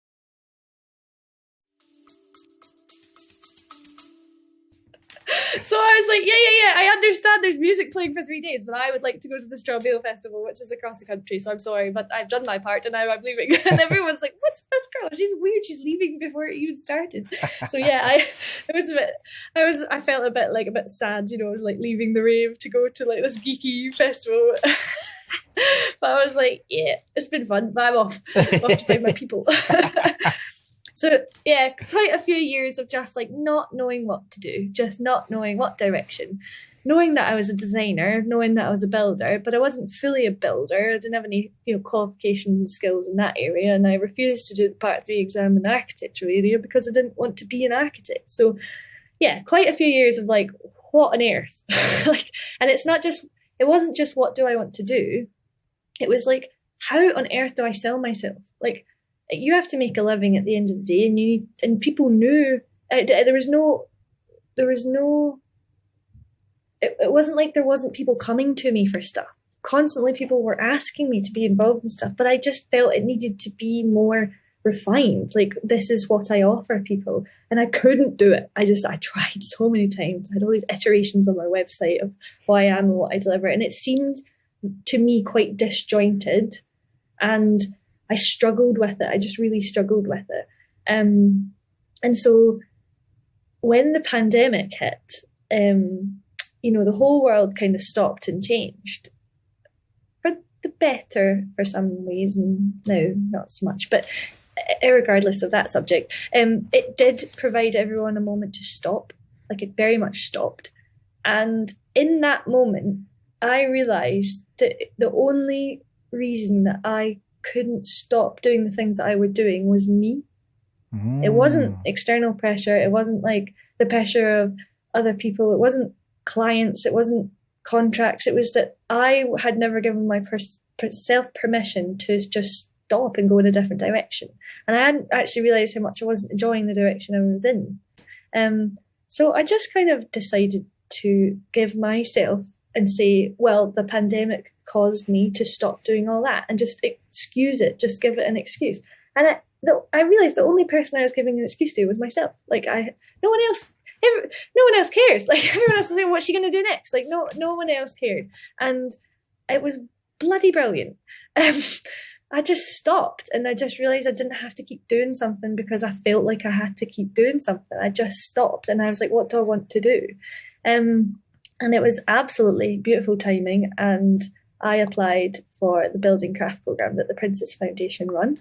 So I was like, yeah, I understand there's music playing for 3 days, but I would like to go to the Straw Bale Festival, which is across the country, so I'm sorry, but I've done my part and now I'm leaving. And everyone's like, what's this girl? She's weird, she's leaving before it even started. So yeah, I felt a bit sad, I was like leaving the rave to go to like this geeky festival. But I was like, yeah, it's been fun, but I'm off to find my people. So yeah, quite a few years of just not knowing what to do, just not knowing what direction, knowing that I was a designer, knowing that I was a builder, but I wasn't fully a builder. I didn't have any qualifications skills in that area, and I refused to do the Part 3 exam in the architecture area because I didn't want to be an architect. So yeah, quite a few years of what on earth? And it wasn't just what do I want to do? It was how on earth do I sell myself? You have to make a living at the end of the day, and people knew it wasn't like there wasn't people coming to me for stuff. Constantly people were asking me to be involved in stuff, but I just felt it needed to be more refined. This is what I offer people, and I couldn't do it. I tried so many times. I had all these iterations on my website of who I am and what I deliver, and it seemed to me quite disjointed, and I struggled with it. I just really struggled with it. And so when the pandemic hit, the whole world kind of stopped and changed for the better for some ways, and now not so much. But regardless of that subject, it did provide everyone a moment to stop. Like, it very much stopped. And in that moment, I realized that the only reason that I couldn't stop doing the things that I was doing was me. It wasn't external pressure. It wasn't like the pressure of other people. It wasn't clients. It wasn't contracts. It was that I had never given myself permission to just stop and go in a different direction. And I hadn't actually realized how much I wasn't enjoying the direction I was in. So I just kind of decided to give myself and say, well, the pandemic caused me to stop doing all that, and just excuse it, just give it an excuse. And I realized the only person I was giving an excuse to was myself. Like, no one else cares. Like, everyone else was saying, what's she going to do next? Like, no one else cared. And it was bloody brilliant. I just stopped, and I just realized I didn't have to keep doing something because I felt like I had to keep doing something. I just stopped, and I was like, what do I want to do? And it was absolutely beautiful timing. And I applied for the building craft program that the Princess Foundation run,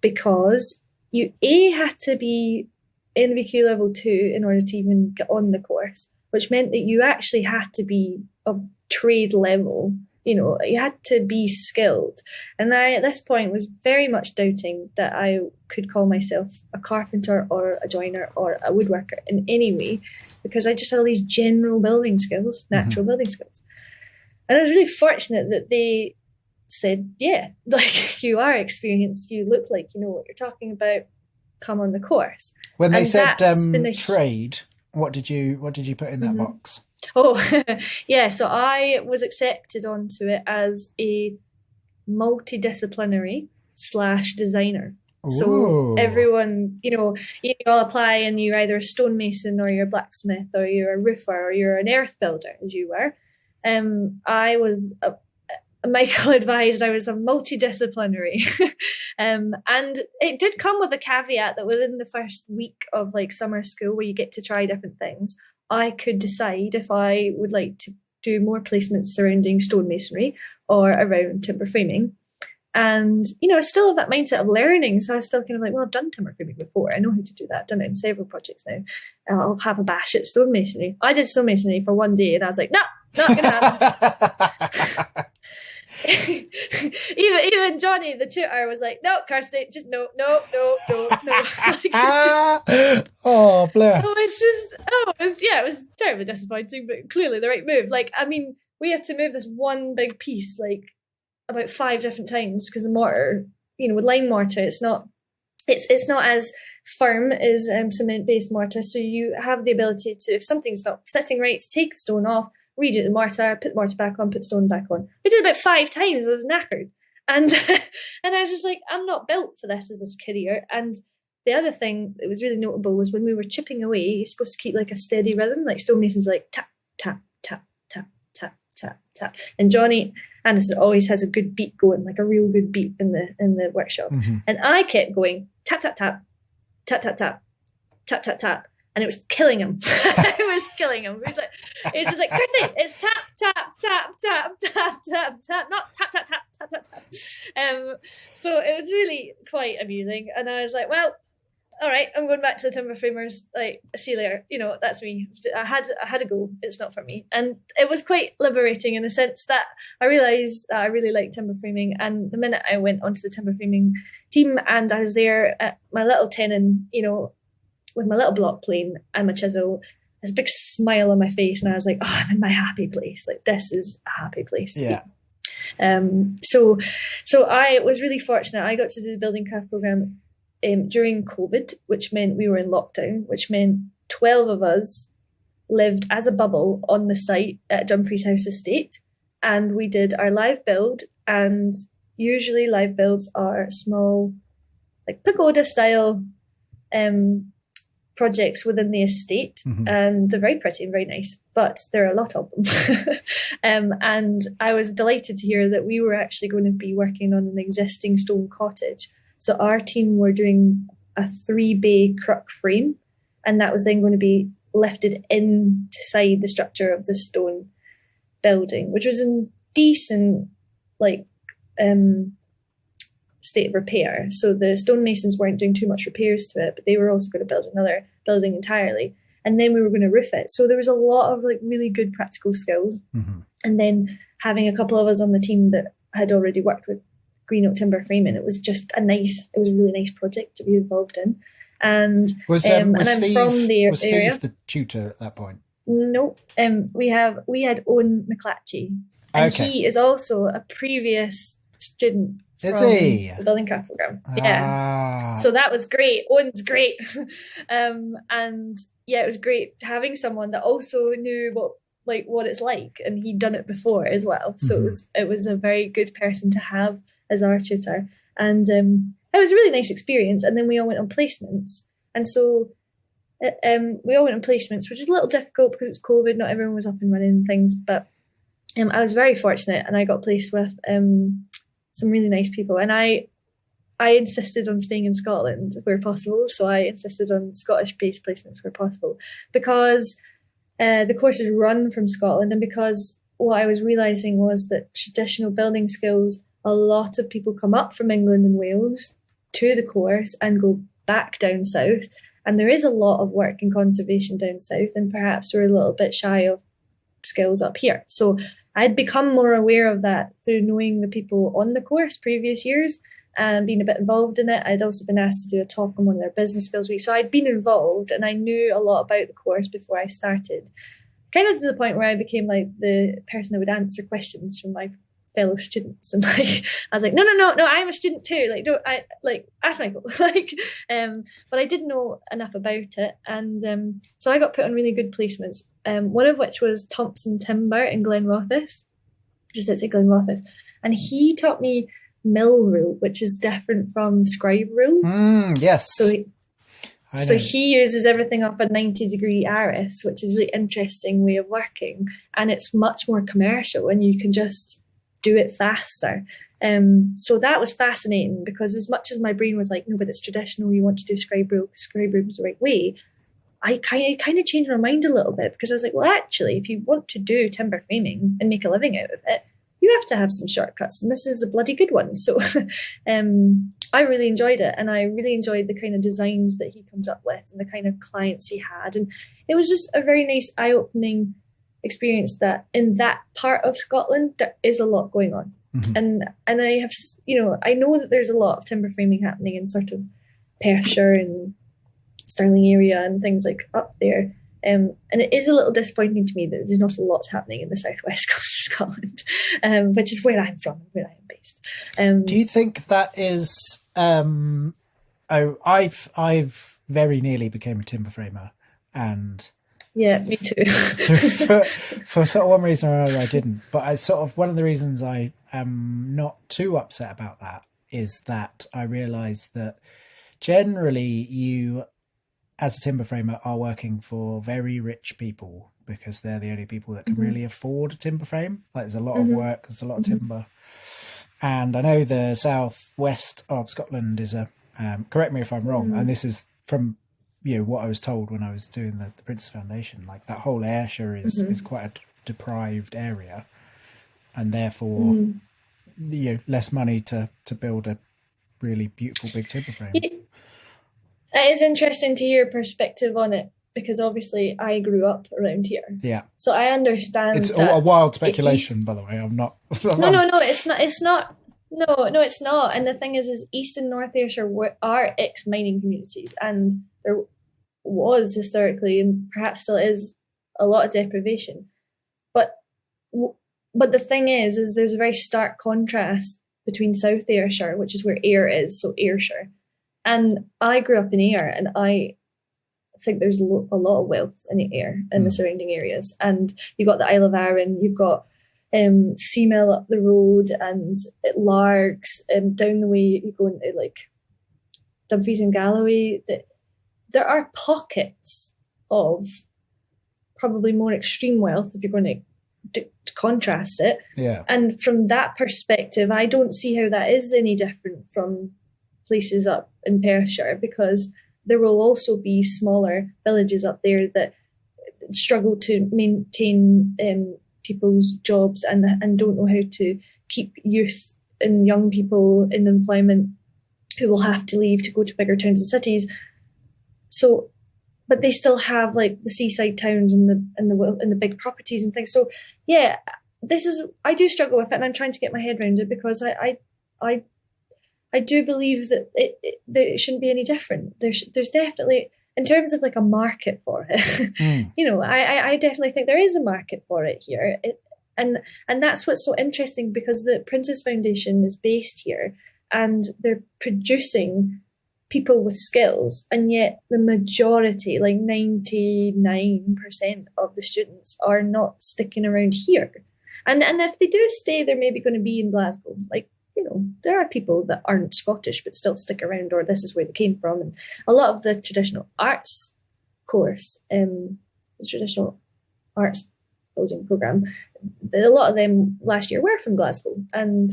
because you had to be NVQ level 2 in order to even get on the course, which meant that you actually had to be of trade level. You had to be skilled. And I, at this point, was very much doubting that I could call myself a carpenter or a joiner or a woodworker in any way, because I just had all these general building skills, natural building skills. And I was really fortunate that they said, yeah, like, you are experienced, you look like you know what you're talking about, come on the course. When they said trade, what did you put in that box? Oh, yeah. So I was accepted onto it as a multidisciplinary / designer. Ooh. So everyone, you all apply, and you're either a stonemason or you're a blacksmith or you're a roofer or you're an earth builder, as you were. I was Michael advised I was a multidisciplinary. And it did come with a caveat that within the first week of like summer school, where you get to try different things, I could decide if I would like to do more placements surrounding stonemasonry or around timber framing. And, I still have that mindset of learning. So I was still kind of like, well, I've done timber framing before. I know how to do that. I've done it in several projects now. I'll have a bash at stonemasonry. I did stonemasonry for one day, and I was like, no, not going to happen. even Johnny, the tutor, was like, no, Kirsty, just no. Like, oh, bless. It was terribly disappointing, but clearly the right move. Like, I mean, we had to move this one big piece like about 5 different times because the mortar, with lime mortar, it's not as firm as cement-based mortar. So you have the ability to, if something's not sitting right, to take the stone off, redo the mortar, put the mortar back on, put stone back on. We did it about 5 times. I was knackered. And and I was just like, I'm not built for this as a career. And the other thing that was really notable was when we were chipping away, you're supposed to keep like a steady rhythm. Like stonemasons, like tap, tap, tap, tap, tap, tap, tap. And Johnny Anderson always has a good beat going, like a real good beat in the workshop. Mm-hmm. And I kept going tap, tap, tap, tap, tap, tap, tap, tap, tap. And it was killing him. It was killing him. It was just like, Kirsty, it's tap, tap, tap, tap, tap, tap, tap, not tap, tap, tap, tap, tap, tap. So it was really quite amusing. And I was like, well, all right, I'm going back to the timber framers. Like, see you later. That's me. I had to go. It's not for me. And it was quite liberating in the sense that I realised that I really liked timber framing. And the minute I went onto the timber framing team and I was there at my little tenon, with my little block plane and my chisel, there's a big smile on my face, and I was like, oh, I'm in my happy place. Like, this is a happy place to be. So I was really fortunate. I got to do the building craft program during COVID, which meant we were in lockdown, which meant 12 of us lived as a bubble on the site at Dumfries House Estate, and we did our live build. And usually live builds are small, like pagoda style projects within the estate, and they're very pretty and very nice, but there are a lot of them. And I was delighted to hear that we were actually going to be working on an existing stone cottage. So our team were doing a 3-bay crook frame and that was then going to be lifted inside the structure of the stone building, which was in decent state of repair. So the stonemasons weren't doing too much repairs to it, but they were also going to build another building entirely. And then we were going to roof it. So there was a lot of really good practical skills. Mm-hmm. And then having a couple of us on the team that had already worked with green oak timber framing, it was a really nice project to be involved in. And was and I'm Steve, from the was area. Steve the tutor at that point? No, we had Owen McClatchy, and he is also a previous student Is from he? the building craft program. Yeah, so that was great. Owen's great, and yeah, it was great having someone that also knew what it's like, and he'd done it before as well. So it was a very good person to have as our tutor, and it was a really nice experience. And then we all went on placements, and so we all went on placements, which was a little difficult because it's COVID, not everyone was up and running and things, but I was very fortunate, and I got placed with some really nice people, and I insisted on staying in Scotland where possible. So I insisted on Scottish-based placements where possible, because the course is run from Scotland, and because what I was realising was that traditional building skills, a lot of people come up from England and Wales to the course and go back down south, and there is a lot of work in conservation down south, and perhaps we're a little bit shy of skills up here. So I'd become more aware of that through knowing the people on the course previous years and being a bit involved in it. I'd also been asked to do a talk on one of their business skills week. So I'd been involved, and I knew a lot about the course before I started, kind of to the point where I became the person that would answer questions from my fellow students. And I was like, no, I'm a student too. Ask Michael. But I didn't know enough about it. And so I got put on really good placements. One of which was Thompson Timber in Glenrothes, just outside Glenrothes. And he taught me mill rule, which is different from scribe rule. Yes. So he uses everything up a 90-degree iris, which is a really interesting way of working. And it's much more commercial, and you can just do it faster. So that was fascinating, because as much as my brain was like, no, but it's traditional, you want to do scribe rule because scribe rule is the right way, I kind of changed my mind a little bit, because I was like, well, actually, if you want to do timber framing and make a living out of it, you have to have some shortcuts, and this is a bloody good one. So I really enjoyed it, and I really enjoyed the kind of designs that he comes up with and the kind of clients he had. And it was just a very nice, eye-opening experience that in that part of Scotland, there is a lot going on. Mm-hmm. And I have, I know that there's a lot of timber framing happening in sort of Perthshire and Stirling area and things like up there. And it is a little disappointing to me that there's not a lot happening in the southwest coast of Scotland, which is where I'm from, where I am based. Do you think that is? I've very nearly became a timber framer, and yeah, me too. for sort of one reason or another, I didn't. But I sort of, one of the reasons I am not too upset about that is that I realised that generally you, as a timber framer, are working for very rich people, because they're the only people that can really afford a timber frame. There's a lot of work, there's a lot of timber. And I know the southwest of Scotland is correct me if I'm wrong, and this is from what I was told when I was doing the Princess Foundation, that whole Ayrshire is quite a deprived area, and therefore less money to build a really beautiful big timber frame. It is interesting to hear your perspective on it, because obviously I grew up around here. Yeah. So I understand. It's a wild speculation, by the way. I'm not. No, it's not. It's not. No, it's not. And the thing is East and North Ayrshire are ex-mining communities, and there was historically, and perhaps still is, a lot of deprivation. But the thing is there's a very stark contrast between South Ayrshire, which is where Ayr is, so Ayrshire. And I grew up in Ayr, and I think there's a lot of wealth in Ayr and the surrounding areas. And you've got the Isle of Arran, you've got Seamill up the road, and at Largs, down the way you go into Dumfries and Galloway. There are pockets of probably more extreme wealth if you're going to contrast it. Yeah. And from that perspective, I don't see how that is any different from places up in Perthshire, because there will also be smaller villages up there that struggle to maintain people's jobs and don't know how to keep youth and young people in employment who will have to leave to go to bigger towns and cities. So, but they still have like the seaside towns and the big properties and things. So yeah, I do struggle with it, and I'm trying to get my head around it, because I do believe that it shouldn't be any different. There's definitely, in terms of like a market for it, you know, I definitely think there is a market for it here. And that's what's so interesting, because the Princess Foundation is based here and they're producing people with skills, and yet the majority, like 99% of the students, are not sticking around here. And if they do stay, they're maybe going to be in Glasgow. Like, you know, there are people that aren't Scottish but still stick around, or this is where they came from. And a lot of the traditional arts course, the traditional arts building program, a lot of them last year were from Glasgow, and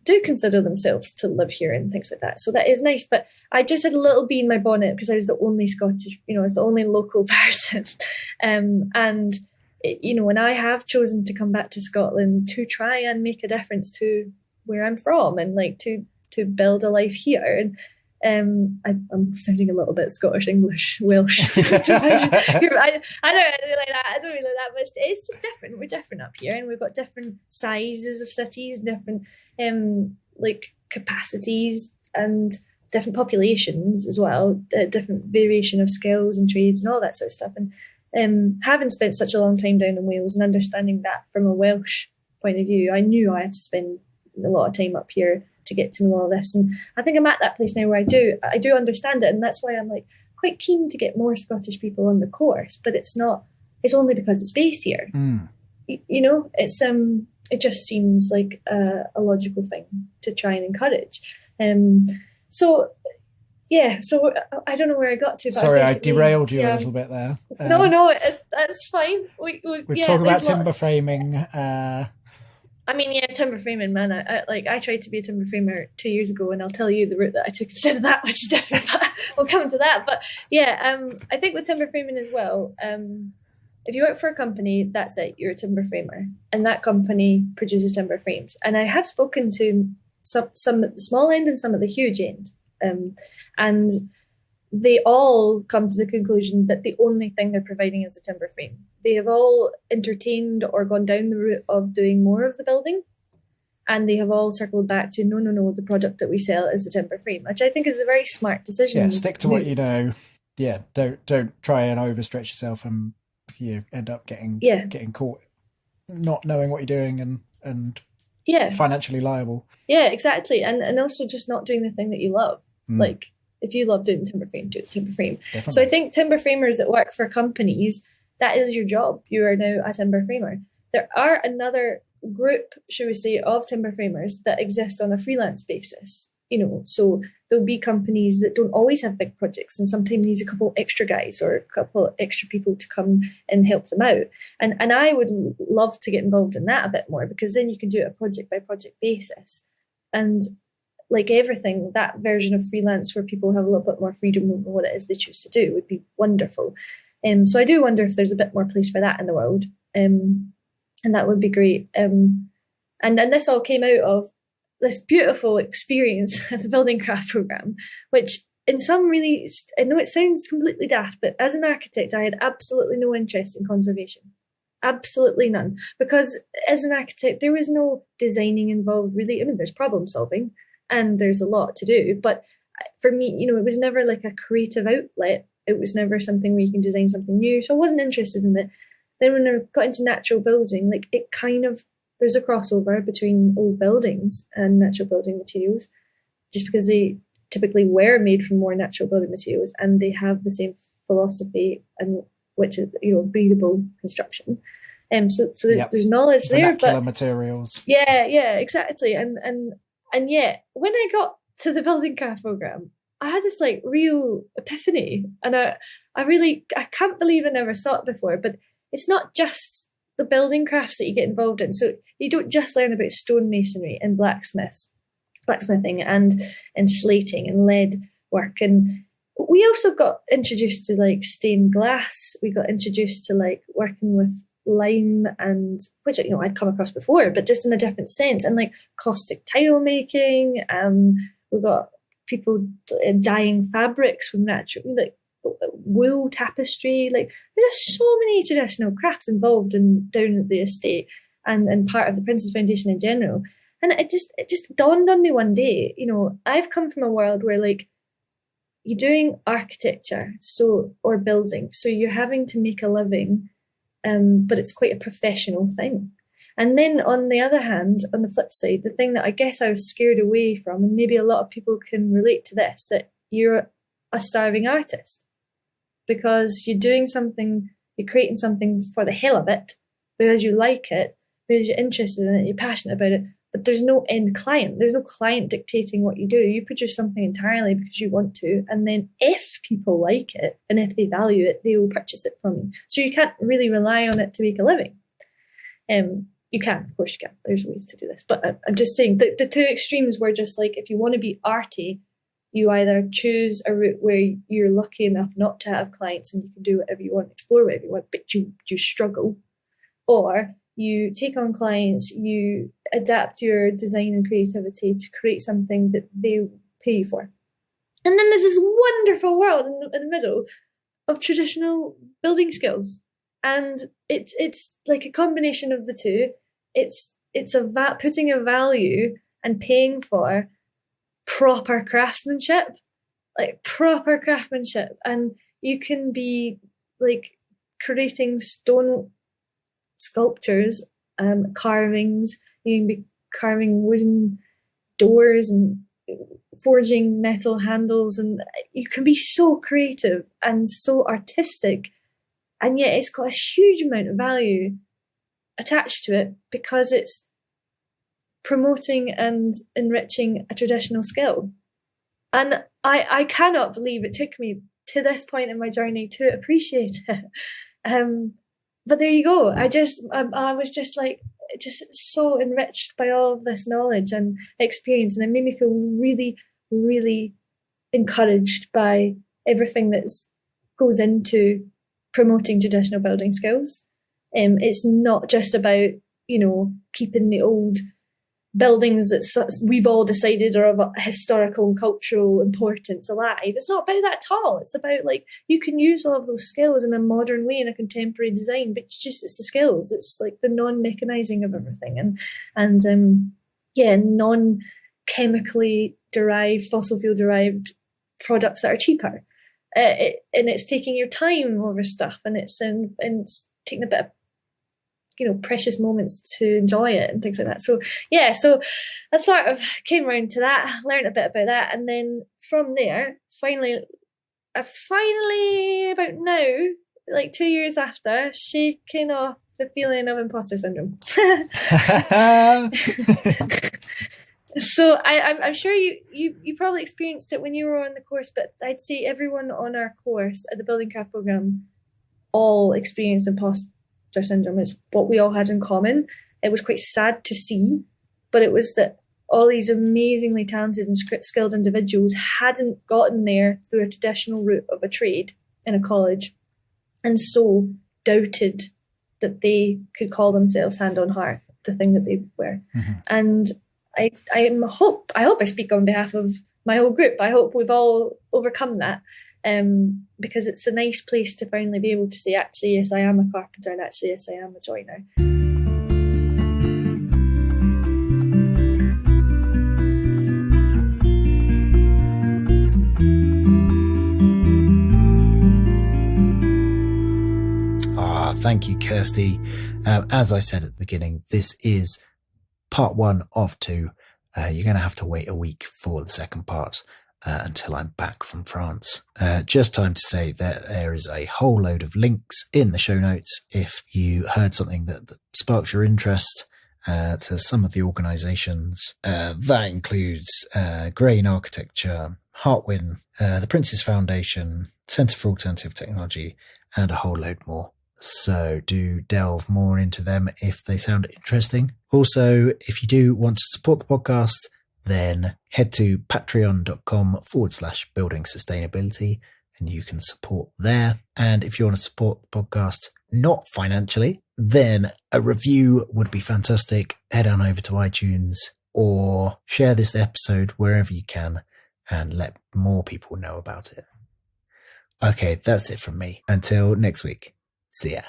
do consider themselves to live here and things like that. So that is nice. But I just had a little bee in my bonnet because I was the only Scottish, you know, I was the only local person. And, you know, and I have chosen to come back to Scotland to try and make a difference to where I'm from, and like to build a life here. And I'm sounding a little bit Scottish, English, Welsh. I don't really like that. I don't really like that, but it's just different. We're different up here, and we've got different sizes of cities, different like capacities, and different populations as well, different variation of skills and trades and all that sort of stuff. And having spent such a long time down in Wales and understanding that from a Welsh point of view, I knew I had to spend a lot of time up here to get to know all this. And I think I'm at that place now where I do understand it, and that's why I'm like quite keen to get more Scottish people on the course. But it's only because it's based here. You know, it just seems like a logical thing to try and encourage. So I don't know where I got to. But sorry, I derailed you a little bit there. No, that's fine. We're talking about timber framing. I mean, yeah, timber framing, man. I tried to be a timber framer 2 years ago, and I'll tell you the route that I took instead of that, which is different. But we'll come to that. But yeah, I think with timber framing as well, if you work for a company, that's it, you're a timber framer, and that company produces timber frames. And I have spoken to some at the small end and some at the huge end, and they all come to the conclusion that the only thing they're providing is a timber frame. They have all entertained or gone down the route of doing more of the building, and they have all circled back to no, the product that we sell is the timber frame, which I think is a very smart decision. Yeah, stick to what you know. Yeah, don't try and overstretch yourself, and you end up getting caught not knowing what you're doing and financially liable. Yeah, exactly, and also just not doing the thing that you love. Like, if you love doing timber frame, do it timber frame. Definitely. So I think timber framers that work for companies, that is your job. You are now a timber framer. There are another group, should we say, of timber framers that exist on a freelance basis. You know, so there'll be companies that don't always have big projects, and sometimes needs a couple extra guys or a couple extra people to come and help them out. And I would love to get involved in that a bit more, because then you can do it a project by project basis. And like everything, that version of freelance where people have a little bit more freedom over what it is they choose to do would be wonderful. So I do wonder if there's a bit more place for that in the world. And that would be great. And this all came out of this beautiful experience at the building craft program, which in some really, I know it sounds completely daft, but as an architect, I had absolutely no interest in conservation. Absolutely none. Because as an architect, there was no designing involved really. I mean, there's problem solving, and there's a lot to do. But for me, you know, it was never like a creative outlet. It was never something where you can design something new. So I wasn't interested in it. Then when I got into natural building, like it kind of, there's a crossover between old buildings and natural building materials, just because they typically were made from more natural building materials, and they have the same philosophy, and which is, you know, breathable construction. So there's knowledge there. Vernacular materials. Yeah, exactly. And yet, when I got to the building craft program, I had this like real epiphany, and I can't believe I never saw it before. But it's not just the building crafts that you get involved in. So you don't just learn about stonemasonry and blacksmithing and slating and lead work. And we also got introduced to like stained glass. We got introduced to like working with lime, and which, you know, I'd come across before, but just in a different sense, and like caustic tile making. We got people dyeing fabrics from natural, like wool tapestry. Like there's so many traditional crafts involved in down at the estate and part of the Prince's Foundation in general. And it just dawned on me one day, you know, I've come from a world where like you're doing architecture, or building, so you're having to make a living, but it's quite a professional thing. And then on the other hand, on the flip side, the thing that I guess I was scared away from, and maybe a lot of people can relate to this, that you're a starving artist because you're doing something, you're creating something for the hell of it, because you like it, because you're interested in it, you're passionate about it, but there's no end client. There's no client dictating what you do. You produce something entirely because you want to. And then if people like it and if they value it, they will purchase it from you. So you can't really rely on it to make a living. You can, of course you can. There's ways to do this. But I'm just saying that the two extremes were just like, if you want to be arty, you either choose a route where you're lucky enough not to have clients and you can do whatever you want, explore whatever you want, but you struggle. Or you take on clients, you adapt your design and creativity to create something that they pay you for. And then there's this wonderful world in the middle of traditional building skills. And it's like a combination of the two. It's putting a value and paying for proper craftsmanship, And you can be like creating stone sculptures, carvings. You can be carving wooden doors and forging metal handles, and you can be so creative and so artistic, and yet it's got a huge amount of value attached to it because it's promoting and enriching a traditional skill. And I cannot believe it took me to this point in my journey to appreciate it. But there you go. I was just so enriched by all of this knowledge and experience, and it made me feel really, really encouraged by everything that goes into promoting traditional building skills. It's not just about, you know, keeping the old buildings that we've all decided are of historical and cultural importance alive. It's not about that at all. It's about like you can use all of those skills in a modern way in a contemporary design, but it's the skills. It's like the non-mechanizing of everything, and non-chemically derived, fossil fuel derived products that are cheaper. And it's taking your time over stuff, and it's taking a bit of, you know, precious moments to enjoy it and things like that. So yeah, so I sort of came around to that, learned a bit about that, and then from there, finally about now, like 2 years after, shaking off the feeling of imposter syndrome. So I'm sure you probably experienced it when you were on the course, but I'd say everyone on our course at the Building Craft program all experienced imposter syndrome. It's what we all had in common. It was quite sad to see, but it was that all these amazingly talented and skilled individuals hadn't gotten there through a traditional route of a trade in a college, and so doubted that they could call themselves hand on heart the thing that they were. Mm-hmm. And I hope I speak on behalf of my whole group. I hope we've all overcome that, because it's a nice place to finally be able to say, actually, yes, I am a carpenter, and actually, yes, I am a joiner. Thank you, Kirsty. As I said at the beginning, this is part 1 of 2. You're going to have to wait a week for the second part until I'm back from France. Just time to say that there is a whole load of links in the show notes if you heard something that sparks your interest to some of the organisations. That includes Grain Architecture, Hartwin, the Prince's Foundation, Centre for Alternative Technology, and a whole load more. So do delve more into them if they sound interesting. Also, if you do want to support the podcast, then head to patreon.com/building sustainability and you can support there. And if you want to support the podcast, not financially, then a review would be fantastic. Head on over to iTunes or share this episode wherever you can and let more people know about it. Okay, that's it from me. Until next week. See ya.